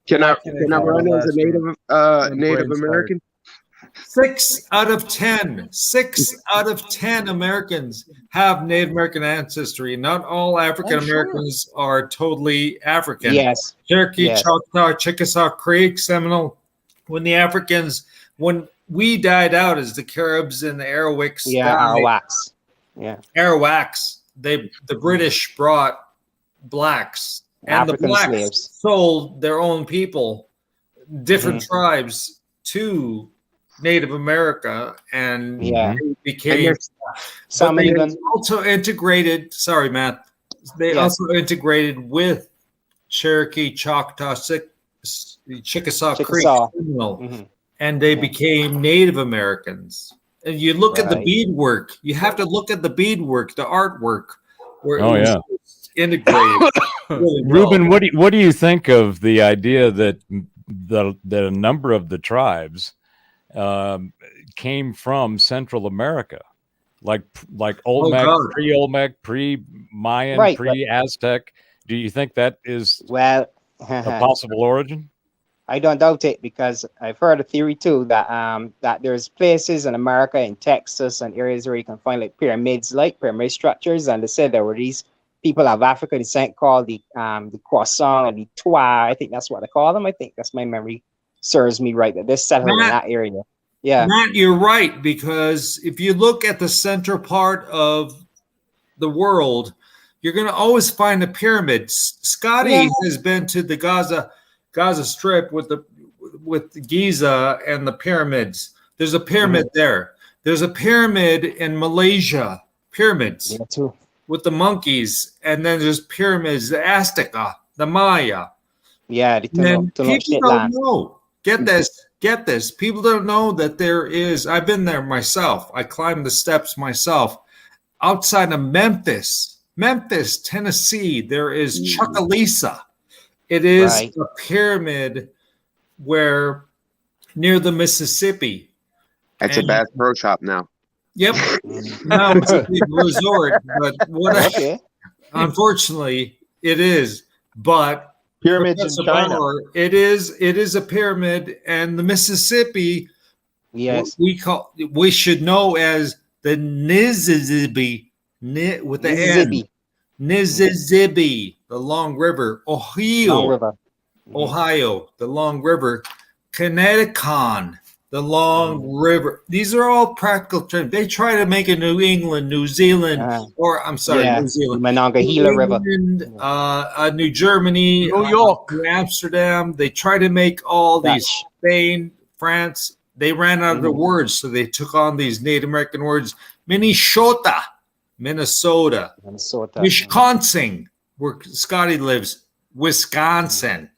Can I run as a Native American? 6 out of 10. 6 out of 10 Americans have Native American ancestry. Not all African Americans are totally African. Yes. Cherokee, Choctaw, Chickasaw, Creek, Seminole. When we died out as the Caribs and the Arawaks. Arawaks. Arawaks. The British brought blacks, and African the blacks slaves sold their own people, different tribes, to Native America, and they became. They also integrated. Sorry, Matt. They also integrated with Cherokee, Choctaw, Chickasaw Creek, and they became Native Americans. And you look at the beadwork. You have to look at the beadwork, the artwork, where it was integrated. Really Ruben, what do you think of the idea that a number of the tribes came from Central America, like Olmec, pre-Olmec, pre-Mayan, pre-Aztec? Do you think that is a possible origin? I don't doubt it, because I've heard a theory too that there's places in America, in Texas, and areas where you can find like pyramid structures, and they said there were these people of African descent called the Croissant and the Twa. I think that's what they call them. I think that's my memory serves me right, that they're settled in that area. Yeah, Matt, you're right, because if you look at the central part of the world, you're going to always find the pyramids. Scotty has been to the Gaza Strip with Giza and the pyramids. There's a pyramid there. There's a pyramid in Malaysia. Pyramids with the monkeys, and then there's pyramids, the Azteca, the Maya. Yeah, people don't know. Get this. People don't know that there is. I've been there myself. I climbed the steps myself. Outside of Memphis, Tennessee, there is Chucalissa. It is a pyramid where near the Mississippi. That's a Bass Pro Shop now. Yep. Now it's a big resort, but unfortunately it is. But pyramids in China. It is a pyramid, and the Mississippi, we should know as the Mississippi, With the Mississippi. N. Mississippi, the Long River. Long River. Ohio, the Long River. Connecticut, the Long River. These are all practical terms. They try to make a New England, New Zealand, or I'm sorry, New Zealand. Monongahela River. New Germany, New York, New Amsterdam. They try to make all these Spain, France. They ran out of the words, so they took on these Native American words. Minnesota, Wisconsin, where Scotty lives, Wisconsin.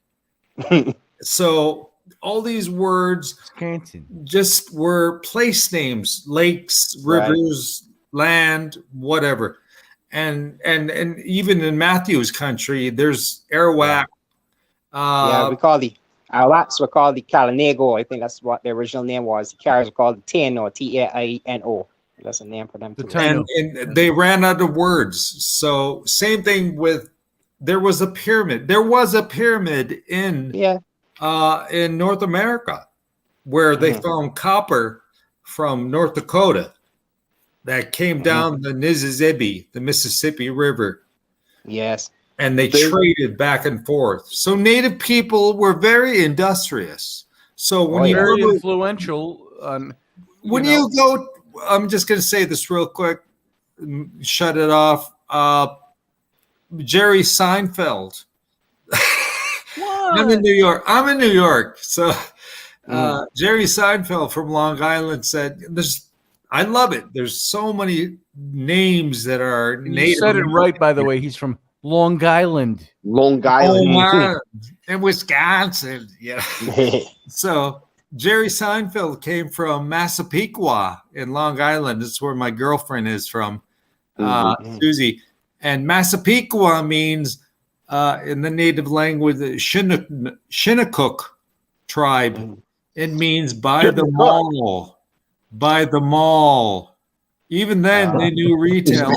So all these words just were place names, lakes, rivers, land, whatever. And even in Matthew's country, there's Arawak. We call the Arawaks were called the Kalinago. I think that's what the original name was. The Caribs were called the Taino, Taino. That's a name for them too. And they ran out of words. So same thing with there was a pyramid. There was a pyramid in North America where they found copper from North Dakota that came down the Mississippi River. Yes. And they traded back and forth. So Native people were very industrious. So when you very go influential. you go, I'm just going to say this real quick. Shut it off. Jerry Seinfeld. I'm in New York. So Jerry Seinfeld from Long Island said, I love it. There's so many names that are Native. You said it right, by the way. He's from Long Island. Long Island. In Wisconsin. Yeah. So Jerry Seinfeld came from Massapequa in Long Island. That's where my girlfriend is from, Susie. And Massapequa means, in the native language, the Shinnecook tribe. It means by the mall. By the mall. Even then, they knew retail.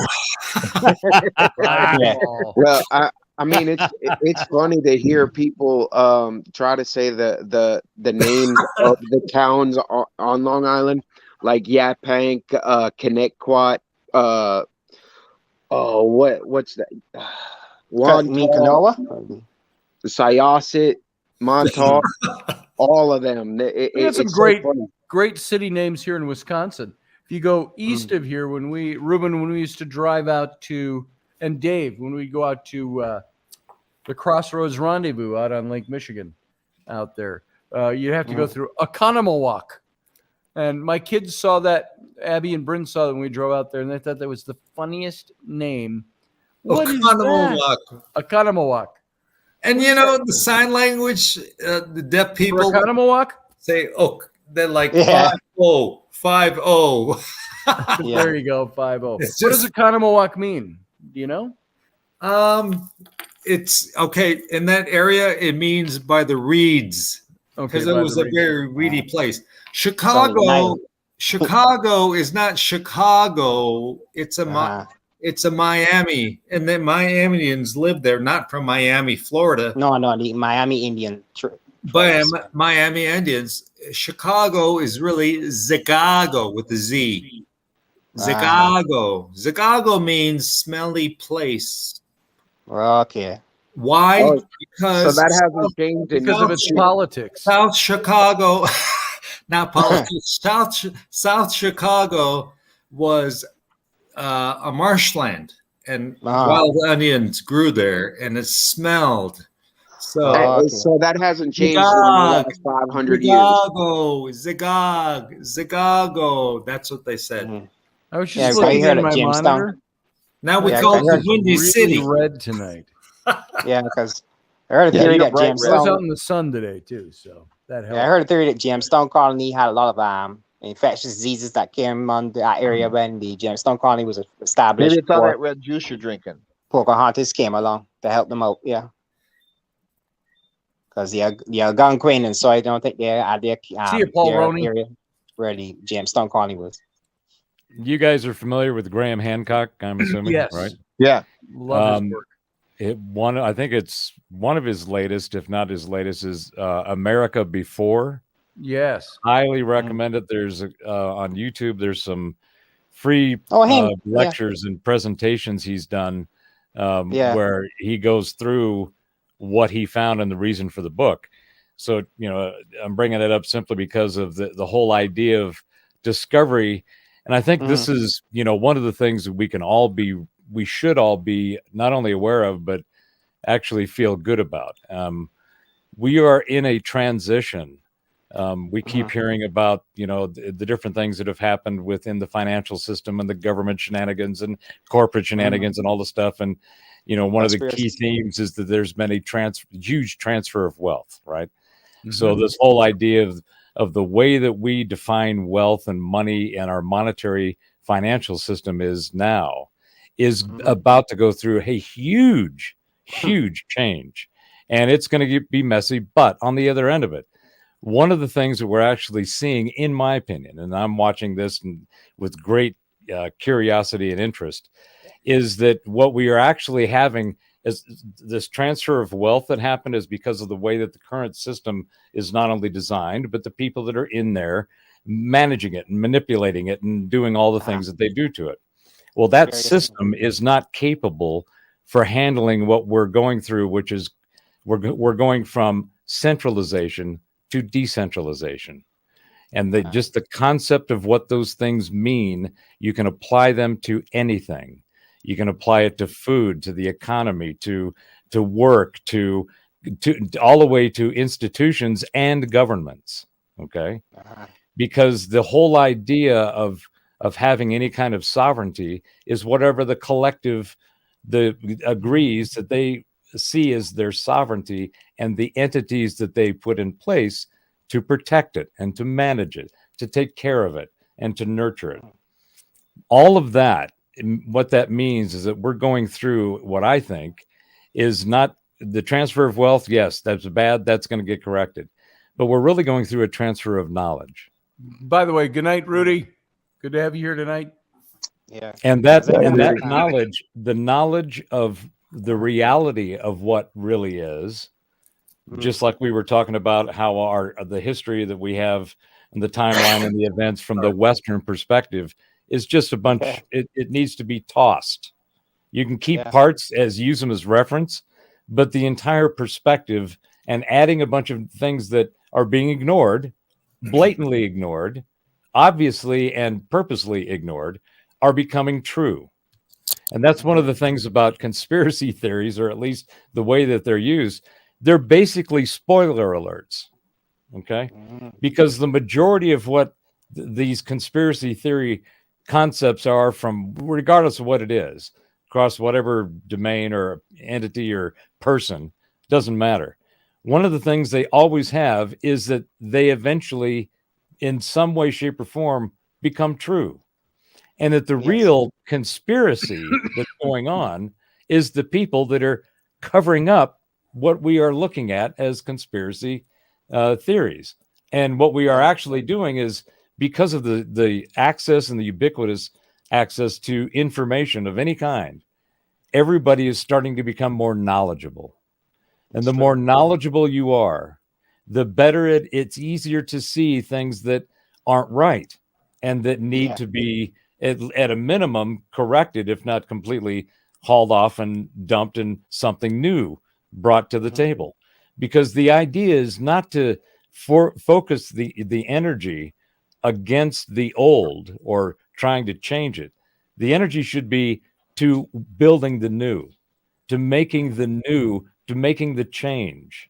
Well, I mean, it's funny to hear people try to say the names of the towns on Long Island, like Yaphank, Connecticut. What's that? Kanoa, Syosset, Montauk, all of them. We had some great city names here in Wisconsin. If you go east of here, when we used to drive out to, and Dave, when we go out to the Crossroads Rendezvous out on Lake Michigan out there, you'd have to go through Oconomowoc. And my kids saw that, Abby and Bryn saw it when we drove out there, and they thought that was the funniest name. What is that? Oconomowoc. And you know, the sign language, the deaf people say, they're like 5-0. 5-0. There you go, 5-0. What does Oconomowoc mean? Do you know? It's okay. In that area, it means by the reeds. Because it was a very reedy place. Chicago is not Chicago. It's a Miami, and then Miamians live there, not from Miami, Florida. No, the Miami Indian. But Miami Indians. Chicago is really Zicago with the Z. Zicago. Zicago means smelly place. Okay. Why? Because so that hasn't changed because of its politics. South Chicago, not politics. South Chicago was a marshland, and wild onions grew there, and it smelled. So that hasn't changed in the last 500 years. Zicago. That's what they said. I was just looking at my monitor. Now we call it the Windy City. Red tonight. Yeah, because I heard a theory that Jamestown. I was out in the sun today too, so that helped. Yeah, I heard a theory that Jamestown Colony had a lot of infectious diseases that came on that area when the Jamestown Colony was established. Maybe it's all that red juice you're drinking. Pocahontas came along to help them out. Yeah. Because the Algonquin, and so I don't think they're at their area where the Jamestown Colony was. You guys are familiar with Graham Hancock, I'm assuming, yes. Right? Yeah. Love his work. I think it's one of his latest, if not his latest, is America Before. Yes. Highly recommend it. There's on YouTube, there's some free him. lectures and presentations he's done where he goes through what he found and the reason for the book. So, I'm bringing it up simply because of the whole idea of discovery. And I think this is, one of the things that we should all be not only aware of, but actually feel good about. We are in a transition. We keep hearing about, the different things that have happened within the financial system and the government shenanigans and corporate shenanigans and all the stuff. And, one of the key themes is that there's been a huge transfer of wealth, right? So this whole idea of the way that we define wealth and money and our monetary financial system is about to go through a huge change. And it's going to be messy. But on the other end of it, one of the things that we're actually seeing, in my opinion, and I'm watching this with great curiosity and interest, is that what we are actually having is this transfer of wealth that happened is because of the way that the current system is not only designed, but the people that are in there managing it and manipulating it and doing all the things that they do to it. Well, that system is not capable for handling what we're going through, which is we're going from centralization to decentralization. And just the concept of what those things mean, you can apply them to anything. You can apply it to food, to the economy, to work, to all the way to institutions and governments. Okay, because the whole idea of having any kind of sovereignty is whatever the collective agrees that they see as their sovereignty and the entities that they put in place to protect it and to manage it, to take care of it and to nurture it. All of that, what that means is that we're going through what I think is not the transfer of wealth. Yes, that's bad. That's going to get corrected. But we're really going through a transfer of knowledge. By the way, good night, Rudy. Good to have you here tonight. Yeah. And that knowledge, the knowledge of the reality of what really is, just like we were talking about how the history that we have and the timeline and the events from the Western perspective is just a bunch. It needs to be tossed. You can keep parts use them as reference, but the entire perspective and adding a bunch of things that are being ignored, blatantly ignored, obviously and purposely ignored, are becoming true. And that's one of the things about conspiracy theories, or at least the way that they're used. They're basically spoiler alerts, okay? Because the majority of what these conspiracy theory concepts are, from regardless of what it is, across whatever domain or entity or person, doesn't matter. One of the things they always have is that they eventually, in some way, shape, or form, become true. And that the real conspiracy that's going on is the people that are covering up what we are looking at as conspiracy theories. And what we are actually doing is, because of the access and the ubiquitous access to information of any kind, everybody is starting to become more knowledgeable. And the more knowledgeable you are, the better it's easier to see things that aren't right and that need to be, at a minimum, corrected, if not completely hauled off and dumped and something new brought to the table. Because the idea is not to focus the energy against the old or trying to change it. The energy should be to building the new, to making the new, to making the change.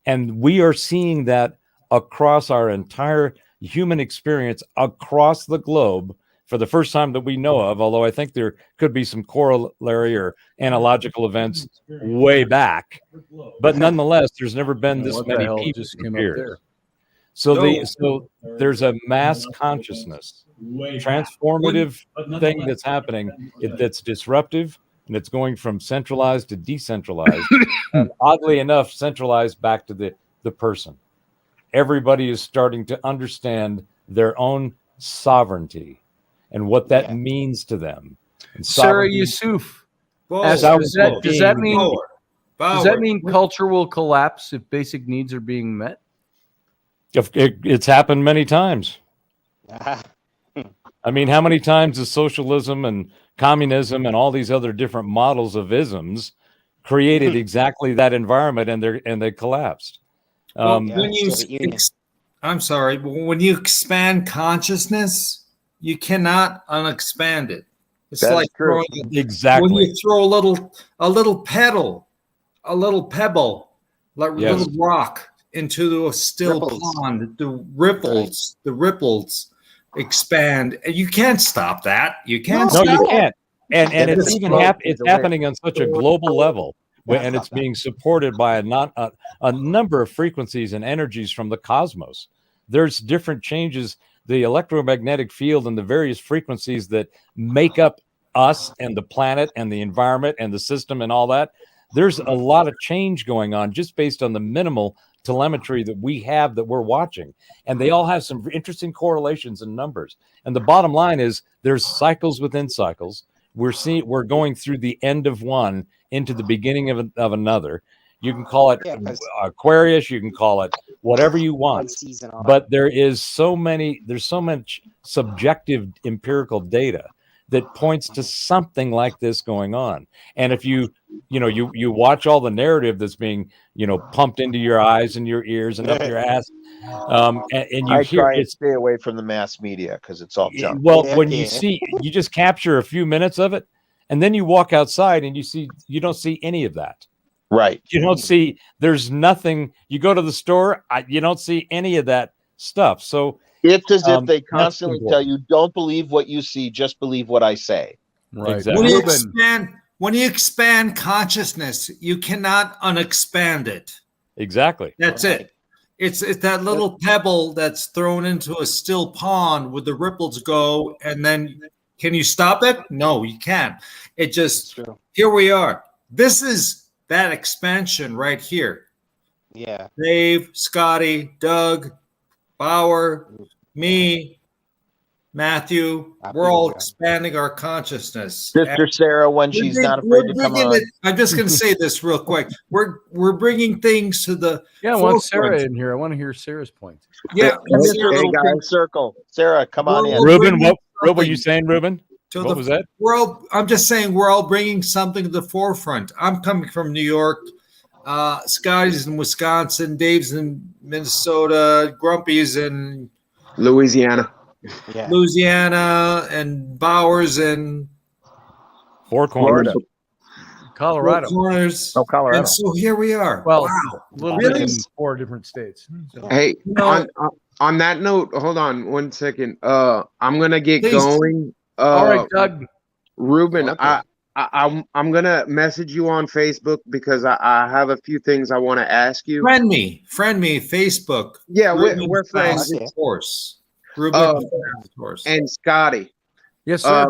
And we are seeing that across our entire human experience across the globe for the first time that we know of, although I think there could be some corollary or analogical events way back. But nonetheless, there's never been this many people just came here. up there. So there's a mass consciousness, transformative thing that's happening that's disruptive, and it's going from centralized to decentralized. And oddly enough, centralized back to the person. Everybody is starting to understand their own sovereignty and what that means to them. And Sarah Yusuf asks, does that mean culture will collapse if basic needs are being met? It's happened many times. I mean, how many times has socialism and communism and all these other different models of isms created exactly that environment, and they collapsed? When I'm sorry, but when you expand consciousness, you cannot unexpand it. It's That's like true. Exactly. when you throw a little pebble, like a Yes. little rock into a still pond, the ripples expand, and you can't stop that. You can't. No, stop you it. can't. And It it's is even float it's either way. happening on such a global level, and it's being supported by a number of frequencies and energies from the cosmos. There's different changes, the electromagnetic field and the various frequencies that make up us and the planet and the environment and the system and all that. There's a lot of change going on just based on the minimal telemetry that we have that we're watching, and they all have some interesting correlations and numbers. And the bottom line is there's cycles within cycles. We're going through the end of one into the beginning of another. You can call it Aquarius, you can call it whatever you want, but there's so much subjective empirical data that points to something like this going on. And if you watch all the narrative that's being pumped into your eyes and your ears and up your ass, and you hear try and stay away from the mass media because it's all junk. Well, when you just capture a few minutes of it, and then you walk outside and you don't see any of that. Right. You don't see, there's nothing. You go to the store, you don't see any of that stuff. So it's as if they constantly tell you, don't believe what you see, just believe what I say. Right. Exactly. When you expand consciousness, you cannot unexpand it. Exactly. That's it. It's that little pebble that's thrown into a still pond where the ripples go, and then can you stop it? No, you can't. It just, here we are. This is that expansion right here. Yeah. Dave, Scotty, Doug, Bauer, me, Matthew, we're all expanding our consciousness. Sister Sarah, when she's not afraid to come on. I'm just going to say this real quick. We're bringing things to the I want Sarah in here. I want to hear Sarah's point. Yeah, little pink circle. Sarah, come on in. Ruben, what were you saying, Ruben? What was that? I'm just saying we're all bringing something to the forefront. I'm coming from New York. Scotty's in Wisconsin. Dave's in Minnesota. Grumpy's in Louisiana. Yeah. Louisiana, and Bowers in Four Corners. Colorado. Four Corners. Oh, Colorado. And so here we are. Well, wow. Literally in 4 different states. So. Hey, on that note, hold on 1 second. I'm gonna get going. All right, Doug. Ruben, okay. I'm gonna message you on Facebook because I have a few things I want to ask you. Friend me, Facebook. Yeah, we're friends. Of course. Ruben, of course. And Scotty. Yes, sir.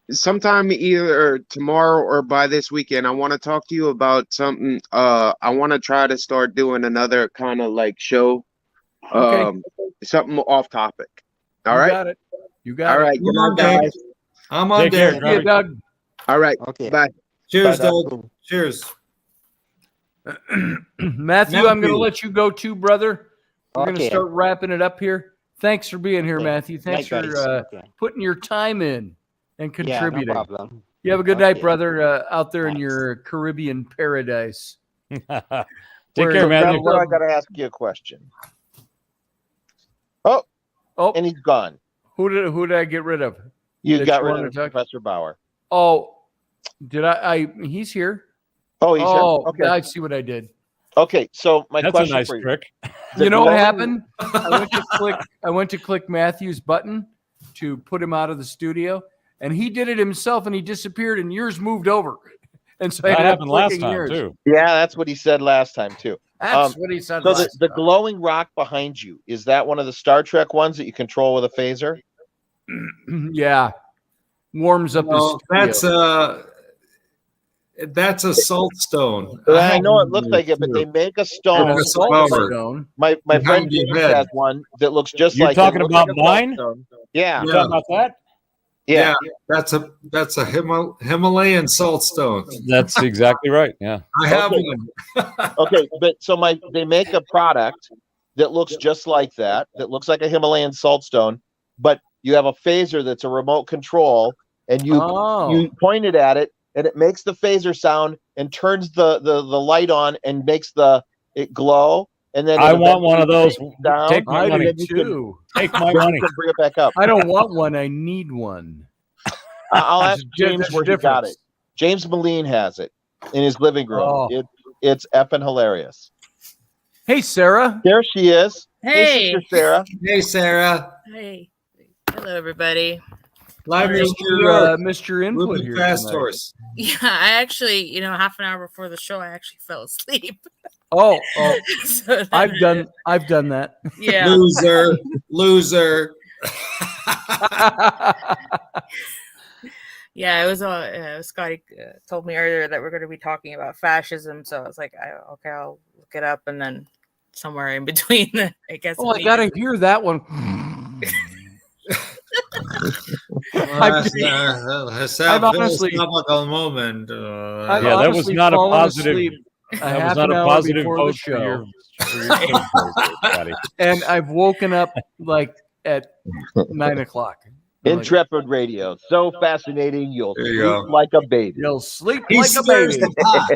Sometime either tomorrow or by this weekend, I want to talk to you about something. I want to try to start doing another kind of like show. Something off topic. All right. Got it. You got all it. right. Good night, guys. I'm on there. Yeah, Doug. All right. Okay. Bye. Cheers, Bye, Doug. Cheers. Matthew, I'm going to let you go too, brother. We're going to Okay. start wrapping it up here. Thanks for being here, Okay. Matthew. Thanks Night, for guys. Okay. putting your time in and contributing. Yeah, no problem. You have a good night, Okay. brother, out there in Thanks. your Caribbean paradise. Take Where- care, man. Now I got to ask you a question. Oh, and he's gone. Who did I get rid of? You That got you rid wanted of to talk- Professor Bauer. Oh, did I? He's here. Oh, he's here. Okay. I see what I did. Okay, so my That's a question nice for you. trick. You know what glowing- happened? I went to click Matthew's button to put him out of the studio, and he did it himself, and he disappeared, and yours moved over. And so I That ended up happened last clicking time yours. too. Yeah, that's what he said last time too. That's what he said. So last the time. glowing rock behind you, is that one of the Star Trek ones that you control with a phaser? Yeah, warms up No, his studio. that's a salt stone. I know it looks like it, but they make a stone. Yeah, a salt power. stone. My Behind friend your James head. has one that looks just You're like talking it. Looks about like a salt mine? stone. Yeah, You talking about that? yeah. That's a Himalayan salt stone. That's exactly right. Yeah. I have Okay. one. Okay, but so they make a product that looks just like that looks like a Himalayan salt stone, but you have a phaser that's a remote control, and you point it at it, and it makes the phaser sound and turns the light on and makes it glow. And then I want one of those. Down, Take my money too. Take my money. Bring it back up. I don't want one. I need one. I'll ask James where he got it. James Moline has it in his living room. Oh. It's effing hilarious. Hey, Sarah. There she is. Hey. Sister Sarah. Hey, Sarah. Hey. Hello, everybody. Live missed your input Ruben here. Fast tonight. Horse. Yeah, I actually, half an hour before the show, I actually fell asleep. Oh, So I've done that. Yeah. Loser. Yeah, it was Scotty told me earlier that we're going to be talking about fascism, so I was like, okay, I'll look it up, and then somewhere in between, I guess. Oh, I gotta hear that one. I've honestly, moment. Yeah, that was not a positive. That was not a positive vote for your show, and I've woken up like at 9 o'clock. Intrepid Radio, so fascinating. You'll sleep like a baby. You'll sleep He like a stirs baby. the pot.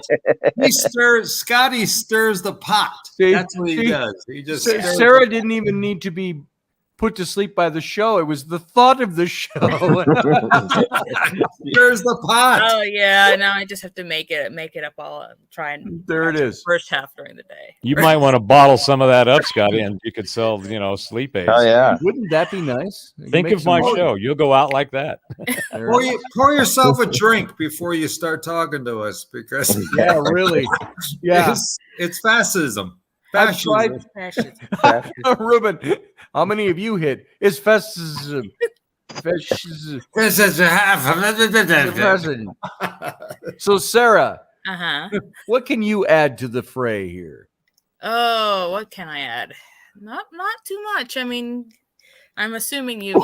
Scotty stirs the pot. See, that's what he does. He just Sarah didn't even need to be put to sleep by the show. It was the thought of the show. There's the pot. Oh yeah, now I just have to make it up. I'll try and there it is. First half during the day. You might want to bottle some of that up, Scotty, and you could sell, sleep aids. Oh yeah, wouldn't that be nice? Think of my show. You'll go out like that. Pour yourself a drink before you start talking to us, because yeah, really, yeah, it's fascism. Fascism. Ruben, how many of you hit? It's fascism. So, Sarah, what can you add to the fray here? Oh, what can I add? Not too much. I mean, I'm assuming you've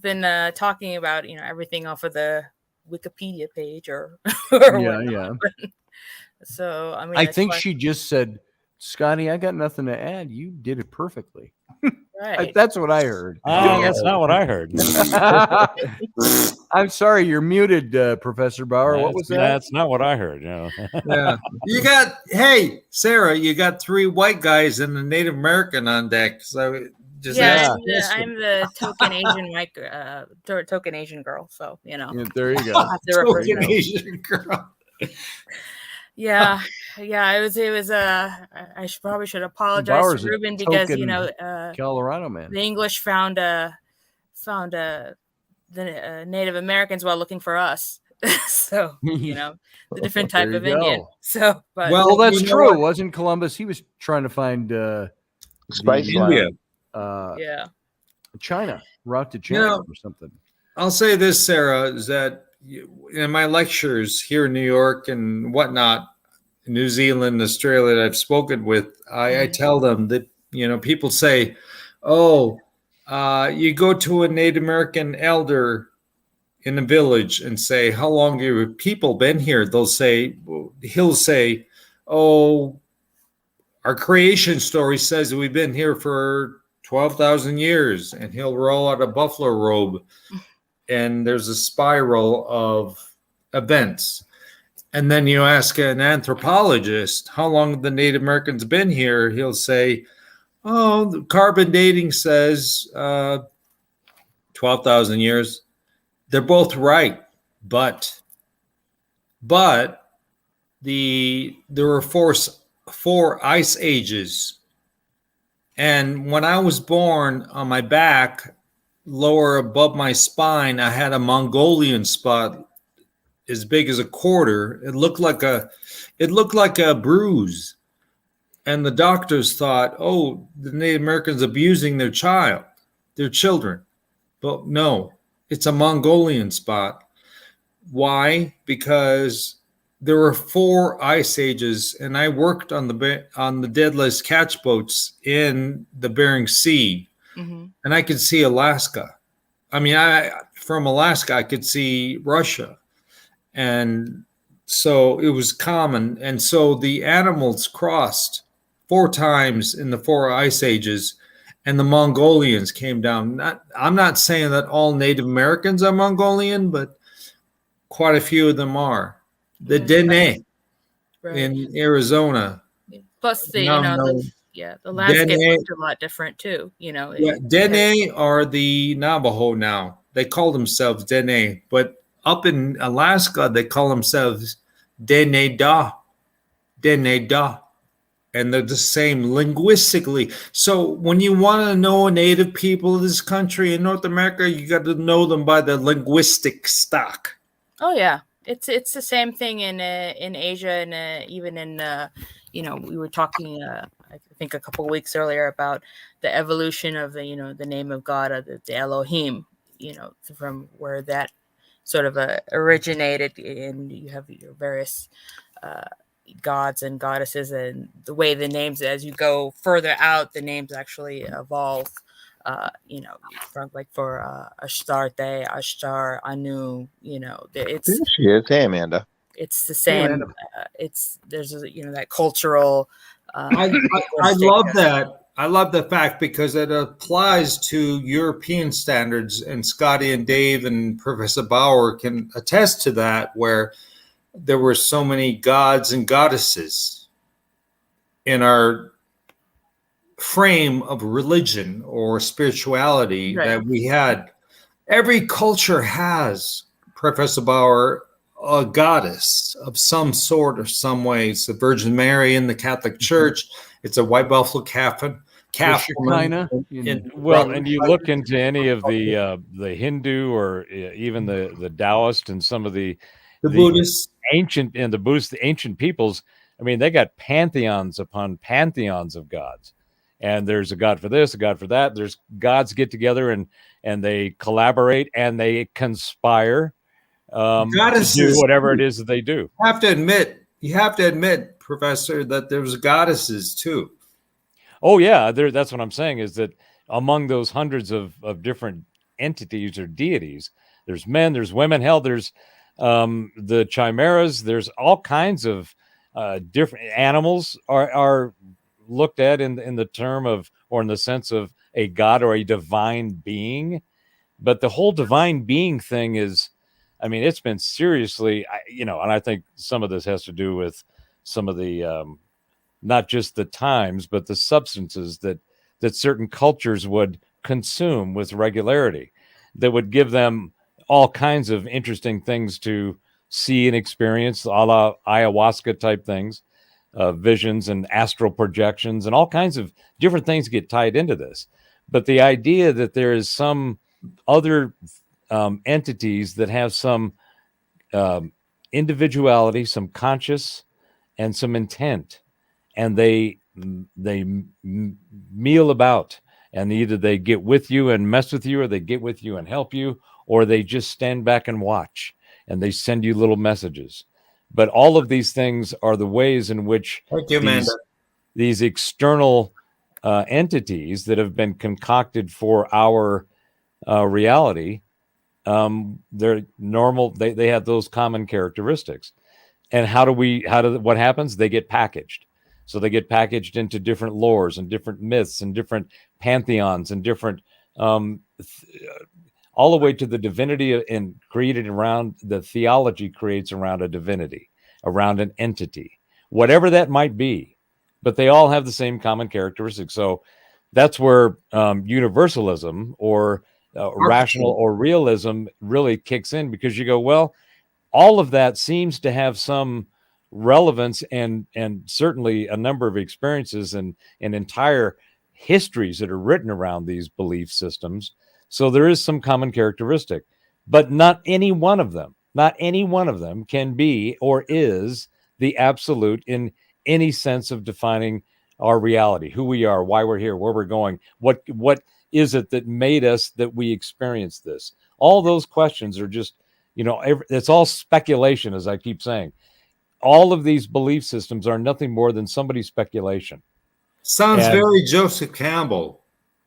been talking about everything off of the Wikipedia page or yeah. So I mean, I think she just said, "Scotty, I got nothing to add. You did it perfectly." Right. That's what I heard. That's not what I heard. I'm sorry, you're muted, Professor Bauer. What was that? That's not what I heard. Yeah. Hey, Sarah, you got 3 white guys and a Native American on deck. So just I'm the token Asian token Asian girl. So Yeah, there you go. Token Asian girl. Yeah. It was. I probably should apologize to Ruben because Colorado man. The English found the Native Americans while looking for us. So the different type of Indian. So, but well, that's true. Wasn't Columbus? He was trying to find Spice India. China, route to China or something. I'll say this, Sarah, is that in my lectures here in New York and whatnot, New Zealand, Australia, that I've spoken with, I tell them that, people say, you go to a Native American elder in a village and say, how long have your people been here? He'll say, our creation story says we've been here for 12,000 years. And he'll roll out a buffalo robe. And there's a spiral of events. And then you ask an anthropologist, how long have the Native Americans been here? He'll say, the carbon dating says 12,000 years. They're both right. But there were four ice ages. And when I was born, on my back, lower above my spine, I had a Mongolian spot as big as a quarter. It looked like a bruise. And the doctors thought, the Native Americans abusing their children. But no, it's a Mongolian spot. Why? Because there were 4 ice ages, and I worked on the deadliest catch boats in the Bering Sea. Mm-hmm. And I could see Alaska. I mean, from Alaska, I could see Russia. And so it was common. And so the animals crossed 4 times in the 4 ice ages. and the Mongolians came down. I'm not saying that all Native Americans are Mongolian, but quite a few of them are. The Dene in Arizona. Plus, the the landscape looked a lot different too. Dene are the Navajo now. They call themselves Dene, but up in Alaska, they call themselves Dene Da. Dene Da. And they're the same linguistically. So when you want to know native people of this country in North America, you got to know them by the linguistic stock. Oh yeah, it's the same thing in Asia, and even in we were talking I think a couple of weeks earlier about the evolution of the name of God, the Elohim, from where that sort of originated, and you have your various gods and goddesses, and the way the names, as you go further out, the names actually evolve. From like for Astarte, Ashtar, Anu, it's There she is. Hey, Amanda. It's the same. There's that cultural. I love that. I love the fact because it applies to European standards, and Scotty and Dave and Professor Bauer can attest to that, where there were so many gods and goddesses in our frame of religion or spirituality that we had. Every culture has, Professor Bauer, a goddess of some sort or some way. It's the Virgin Mary in the Catholic Church. It's a white buffalo calf woman. And you look into any of the Hindu or even the Taoist and some of the Buddhists, ancient and the Buddhist, the ancient peoples. I mean, they got pantheons upon pantheons of gods, and there's a god for this, a god for that. There's gods get together and they collaborate and they conspire to do whatever it is that they do. You have to admit, Professor, that there's goddesses too. Oh yeah, that's what I'm saying, is that among those hundreds of different entities or deities, there's men, there's women, hell, there's the chimeras, there's all kinds of different animals are looked at in the term of, or in the sense of, a god or a divine being. But the whole divine being thing is, I mean, it's been seriously, and I think some of this has to do with some of the not just the times, but the substances that certain cultures would consume with regularity, that would give them all kinds of interesting things to see and experience, a la ayahuasca type things, visions and astral projections, and all kinds of different things get tied into this. But the idea that there is some other entities that have some individuality, some conscious, and some intent, and they meal about, and either they get with you and mess with you, or they get with you and help you, or they just stand back and watch, and they send you little messages. But all of these things are the ways in which these external entities that have been concocted for our reality, they're normal. They have those common characteristics. And what happens? They get packaged. So they get packaged into different lores and different myths and different pantheons and different, all the way to the divinity and created around the theology creates around a divinity, around an entity, whatever that might be. But they all have the same common characteristics. So that's where universalism or rational or realism really kicks in, because you go, well, all of that seems to have some relevance and certainly a number of experiences and entire histories that are written around these belief systems. So there is some common characteristic, but not any one of them can be or is the absolute in any sense of defining our reality, who we are, why we're here, where we're going, what is it that made us that we experience this. All those questions are just, it's all speculation, as I keep saying. All of these belief systems are nothing more than somebody's speculation. Sounds very Joseph Campbell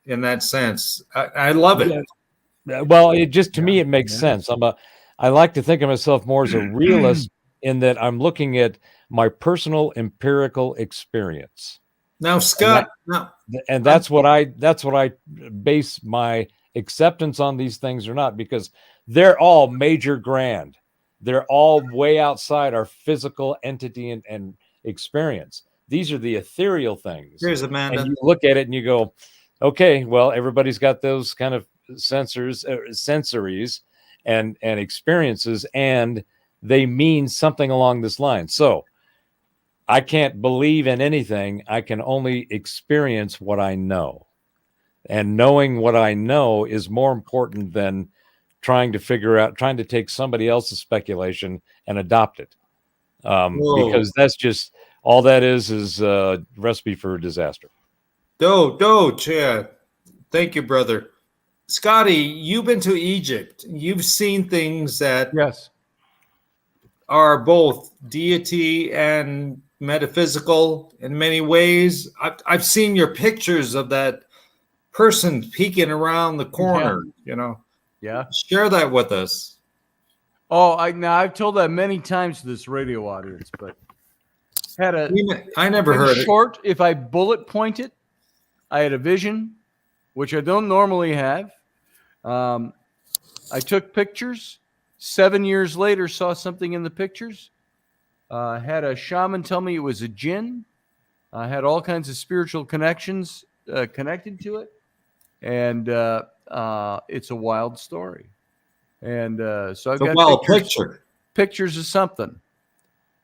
in that sense. I love it. Yeah. Well, it just, to me, it makes sense. I like to think of myself more as a realist in that I'm looking at my personal empirical experience. Now, Scott, and that's what I base my acceptance on these things or not, because they're all major grand. They're all way outside our physical entity and experience. These are the ethereal things. Here's Amanda. And you look at it and you go, okay, well, everybody's got those kind of sensories and experiences, and they mean something along this line. So I can't believe in anything. I can only experience what I know. And knowing what I know is more important than trying to take somebody else's speculation and adopt it. Because that's just, all that is a recipe for disaster. Chad. Thank you, brother. Scotty, you've been to Egypt. You've seen things that are both deity and metaphysical in many ways. I've seen your pictures of that person peeking around the corner, Yeah. Share that with us. Oh, I've told that many times to this radio audience, but I never heard it. Short, if I bullet point it, I had a vision, which I don't normally have. I took pictures. 7 years later, saw something in the pictures. Had a shaman tell me it was a jinn. I had all kinds of spiritual connections connected to it. And it's a wild story. And so I've got pictures of something.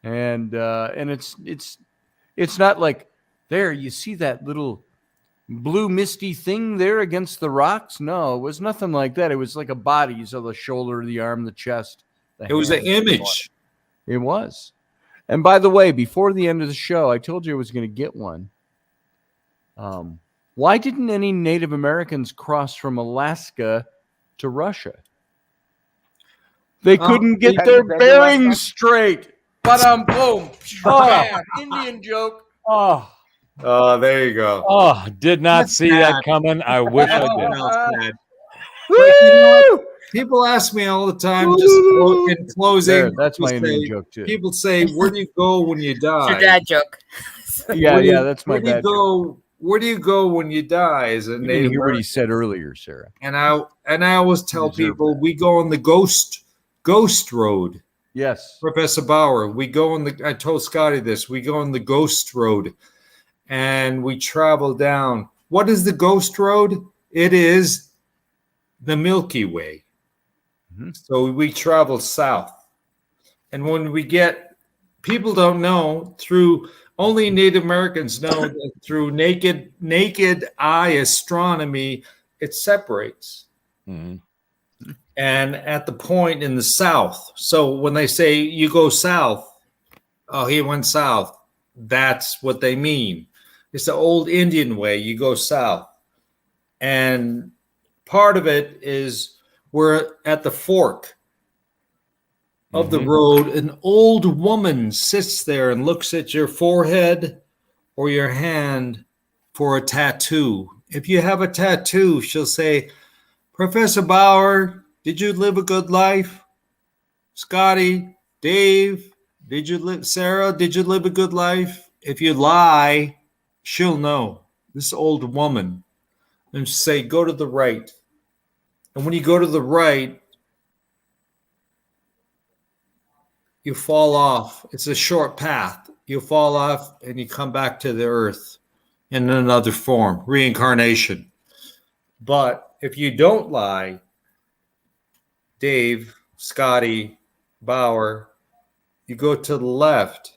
And it's not like, there, you see that little blue misty thing there against the rocks? No, it was nothing like that. It was like a body. You saw the shoulder, the arm, the chest. It was an image. It was. And by the way, before the end of the show, I told you I was going to get one. Why didn't any Native Americans cross from Alaska to Russia? They couldn't get their bearings straight. But boom. Oh, Indian joke. Oh, there you go. Oh, did not see that coming. I wish I did. Woo! People ask me all the time, just in closing. There, that's my Indian joke too. People say, "Where do you go when you die?" It's your dad joke. Yeah, that's my dad joke. Where do you go when you die? As a Native hear what he said earlier, Sarah. And I always tell people we go on the ghost road. Yes, Professor Bauer. We go on I told Scotty this. We go on the ghost road, and we travel down. What is the ghost road? It is the Milky Way. Mm-hmm. So we travel south, and when we get, people don't know, through only Native Americans know that through naked eye astronomy, it separates. Mm-hmm. And at the point in the south, so when they say you go south, oh, he went south, that's what they mean. It's the old Indian way, you go south. And part of it is we're at the fork of the road. An old woman sits there and looks at your forehead or your hand for a tattoo. If you have a tattoo, she'll say, Professor Bauer, did you live a good life? Scotty, Dave, Sarah, did you live a good life? If you lie, she'll know. This old woman. And she'll say, go to the right. And when you go to the right, you fall off. It's a short path. You fall off and you come back to the earth in another form, reincarnation. But if you don't lie, Dave, Scotty, Bauer, you go to the left.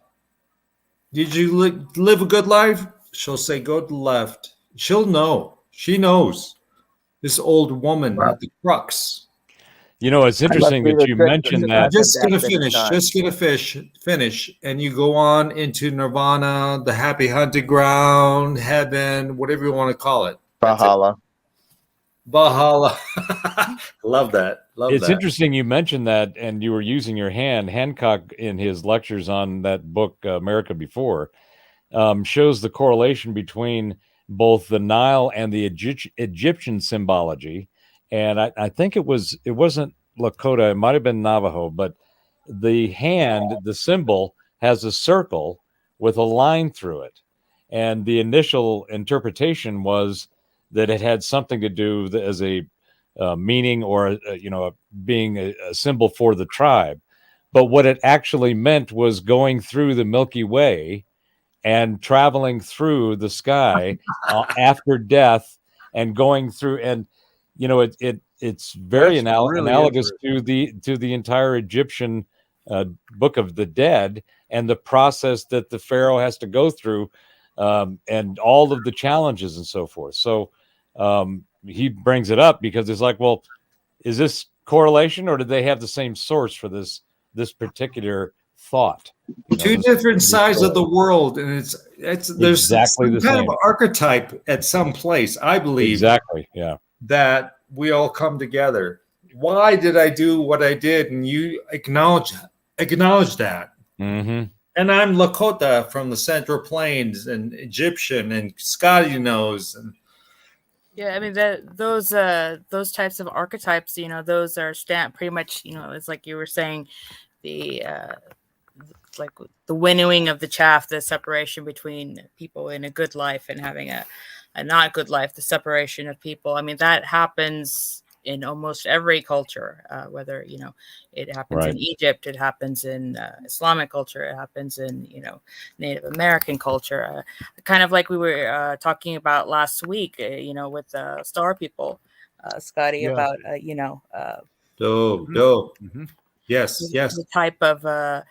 Did you live a good life? She'll say, go to the left. She'll know. She knows. This old woman at the crux. You know, it's interesting that you mentioned that. Just gonna finish, and you go on into nirvana, the happy hunting ground, heaven, whatever you want to call it. Valhalla. Love that. It's interesting you mentioned that, and you were using your hand. Hancock, in his lectures on that book, America Before, shows the correlation between both the Nile and the Egyptian symbology. And I think it wasn't Lakota, it might have been Navajo, but the hand, the symbol, has a circle with a line through it. And the initial interpretation was that it had something to do as a meaning or being a symbol for the tribe. But what it actually meant was going through the Milky Way and traveling through the sky after death and going through, and it's very analogous to the entire Egyptian Book of the Dead and the process that the pharaoh has to go through, and all of the challenges and so forth. So he brings it up because it's like, well, is this correlation, or did they have the same source for this particular thought? Two different sides of the world, and there's exactly some kind of archetype at some place, I believe. Exactly, yeah. That we all come together. Why did I do what I did? And you acknowledge that. Mm-hmm. And I'm Lakota from the Central Plains, and Egyptian, and Scotty knows. And yeah, I mean those types of archetypes, those are pretty much, it's like you were saying, the like the winnowing of the chaff, the separation between people in a good life and having a not good life, the separation of people. I mean, that happens in almost every culture, whether, it happens in Egypt, it happens in Islamic culture, it happens in, Native American culture, kind of like we were talking about last week, with Star People, Scotty, about, dope. Mm-hmm. Yes. The type of, I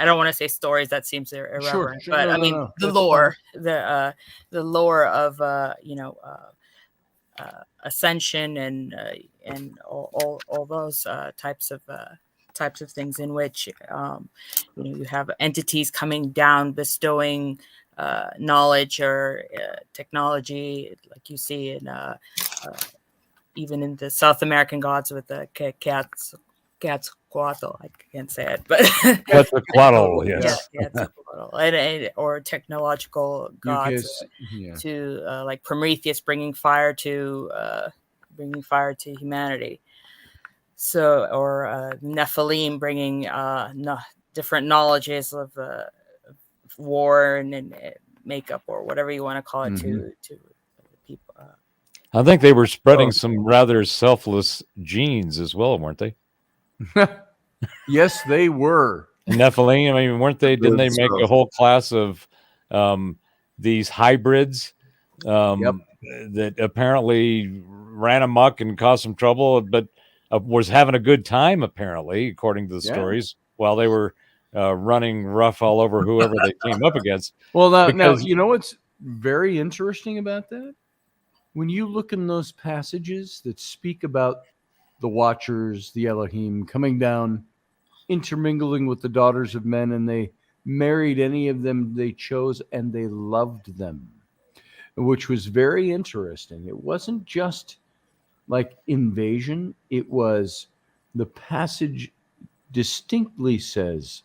don't want to say stories, that seems irreverent, but I mean, the lore, the lore of, ascension and all those types of things in which you have entities coming down bestowing knowledge or technology, like you see in even in the South American gods with the Quetzalcoatl. I can't say it, but Quetzalcoatl, yes. Quetzalcoatl, or technological gods, to like Prometheus bringing fire to humanity. So, or Nephilim bringing different knowledges of war and makeup, or whatever you want to call it, to people. I think they were spreading some rather selfless genes as well, weren't they? Yes, they were. Nephilim, I mean, weren't they? Didn't they make a whole class of these hybrids that apparently ran amok and caused some trouble, but was having a good time, apparently, according to the stories, while they were running rough all over whoever they came up against. Well, now, you know what's very interesting about that? When you look in those passages that speak about the Watchers, the Elohim, coming down, intermingling with the daughters of men, and they married any of them they chose, and they loved them, which was very interesting. It wasn't just like invasion. It was, the passage distinctly says,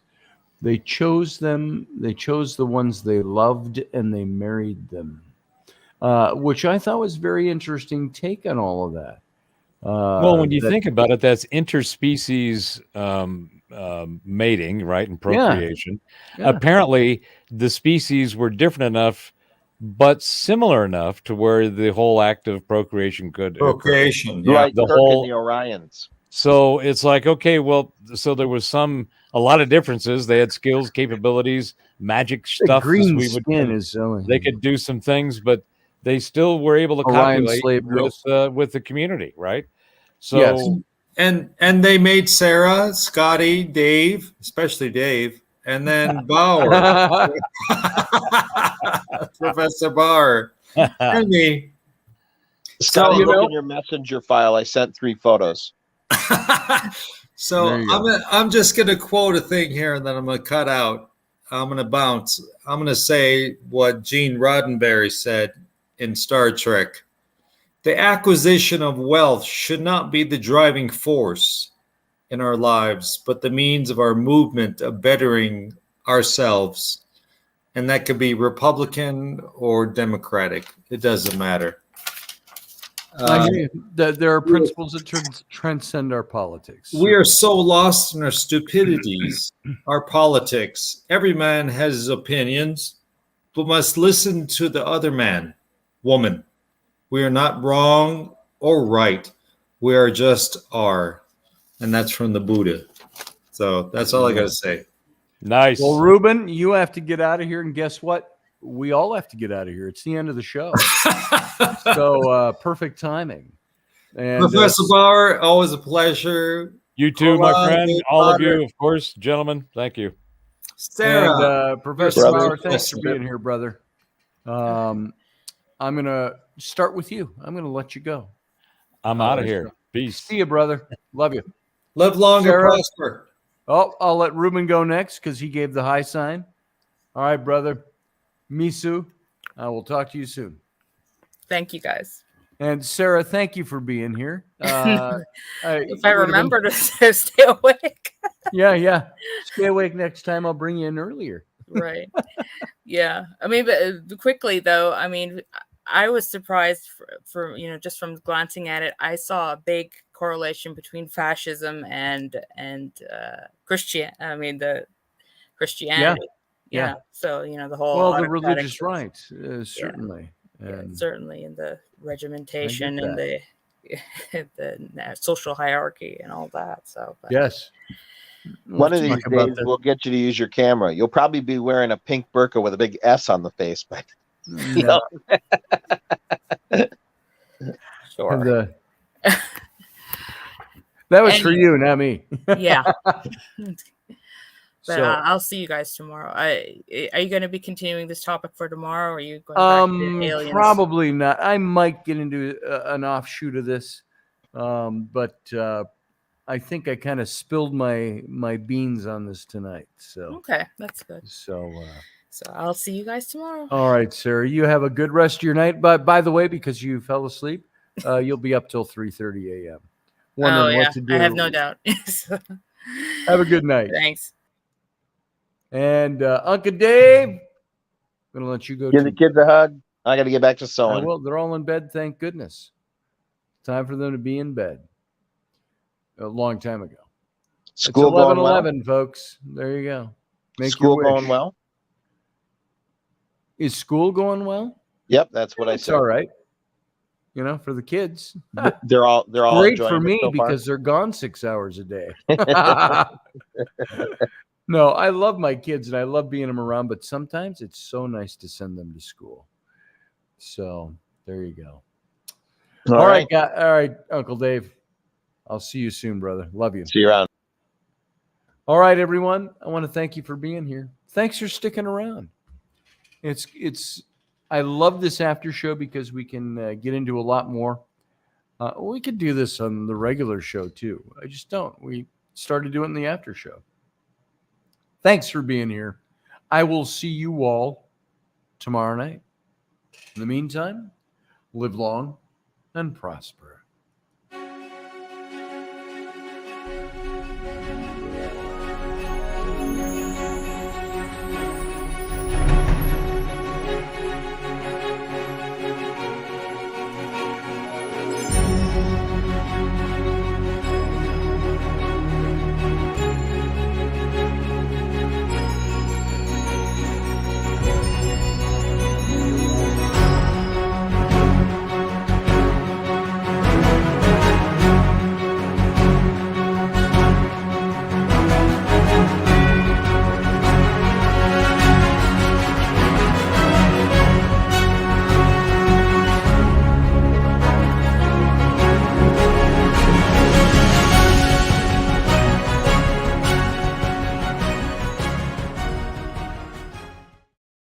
they chose them, they chose the ones they loved, and they married them, which I thought was very interesting take on all of that. Well, when you think about it, that's interspecies mating, right, and procreation. Yeah. Apparently, the species were different enough, but similar enough to where the whole act of procreation could occur. Like the whole and the Orions. So it's like, okay, well, so there was a lot of differences. They had skills, capabilities, magic stuff. Green skin is they could do some things, but they still were able to copulate with the community, right? So, yes. And they made Sarah, Scotty, Dave, especially Dave, and then Bauer, Professor Bauer, and me. Scotty, look in your messenger file. I sent 3 photos. So I'm just going to quote a thing here, and then I'm going to cut out. I'm going to bounce. I'm going to say what Gene Roddenberry said in Star Trek. The acquisition of wealth should not be the driving force in our lives, but the means of our movement of bettering ourselves. And that could be Republican or Democratic. It doesn't matter. There are principles that transcend our politics. We are so lost in our stupidities, our politics. Every man has his opinions. but must listen to the other man, woman. We are not wrong or right. We are just are. And that's from the Buddha. So that's all I got to say. Nice. Well, Ruben, you have to get out of here. And guess what? We all have to get out of here. It's the end of the show. So perfect timing. And Professor Bauer, always a pleasure. You too, my friend. All of you, of course, gentlemen. Thank you. Sarah. And Professor Bauer, thanks for being here, brother. I'm going to start with you. I'm going to let you go. I'm out of here. Peace. See you, brother. Love you. Live long and prosper. Oh, I'll let Ruben go next because he gave the high sign. All right, brother. Misu, I will talk to you soon. Thank you, guys. And Sarah, thank you for being here. If I remember to stay awake. Yeah. Stay awake next time. I'll bring you in earlier. Right. Yeah. I mean, but quickly though, I mean, I was surprised for just from glancing at it, I saw a big correlation between fascism and Christianity. Yeah. So the whole the religious rights certainly. Certainly in the regimentation and the social hierarchy and all that. So yes. One of these days we'll get you to use your camera. You'll probably be wearing a pink burqa with a big S on the face, but no. Sure. That was for you, not me. Yeah. But I'll see you guys tomorrow. Are you going to be continuing this topic for tomorrow? Or are you going back to aliens? Probably not. I might get into an offshoot of this, but I think I kind of spilled my beans on this tonight. So okay, that's good. So I'll see you guys tomorrow. All right, Sarah. You have a good rest of your night. But by the way, because you fell asleep, you'll be up till 3:30 a.m. Wondering what to do. I have no doubt. Have a good night. Thanks. And Uncle Dave, I'm going to let you go. Give the kids a hug. I got to get back to sewing. Well, they're all in bed, thank goodness. Time for them to be in bed. A long time ago. School it's 11:11, well? Folks. There you go. Make school your wish. Going well? Is school going well? Yep, that's what I said. All right. For the kids. They're all great for me because they're gone 6 hours a day. No, I love my kids and I love being them around, but sometimes it's so nice to send them to school. So there you go. All right. All right, Uncle Dave. I'll see you soon, brother. Love you. See you around. All right, everyone. I want to thank you for being here. Thanks for sticking around. I love this after show because we can get into a lot more. We could do this on the regular show too. I just don't. We started doing the after show. Thanks for being here. I will see you all tomorrow night. In the meantime, live long and prosper.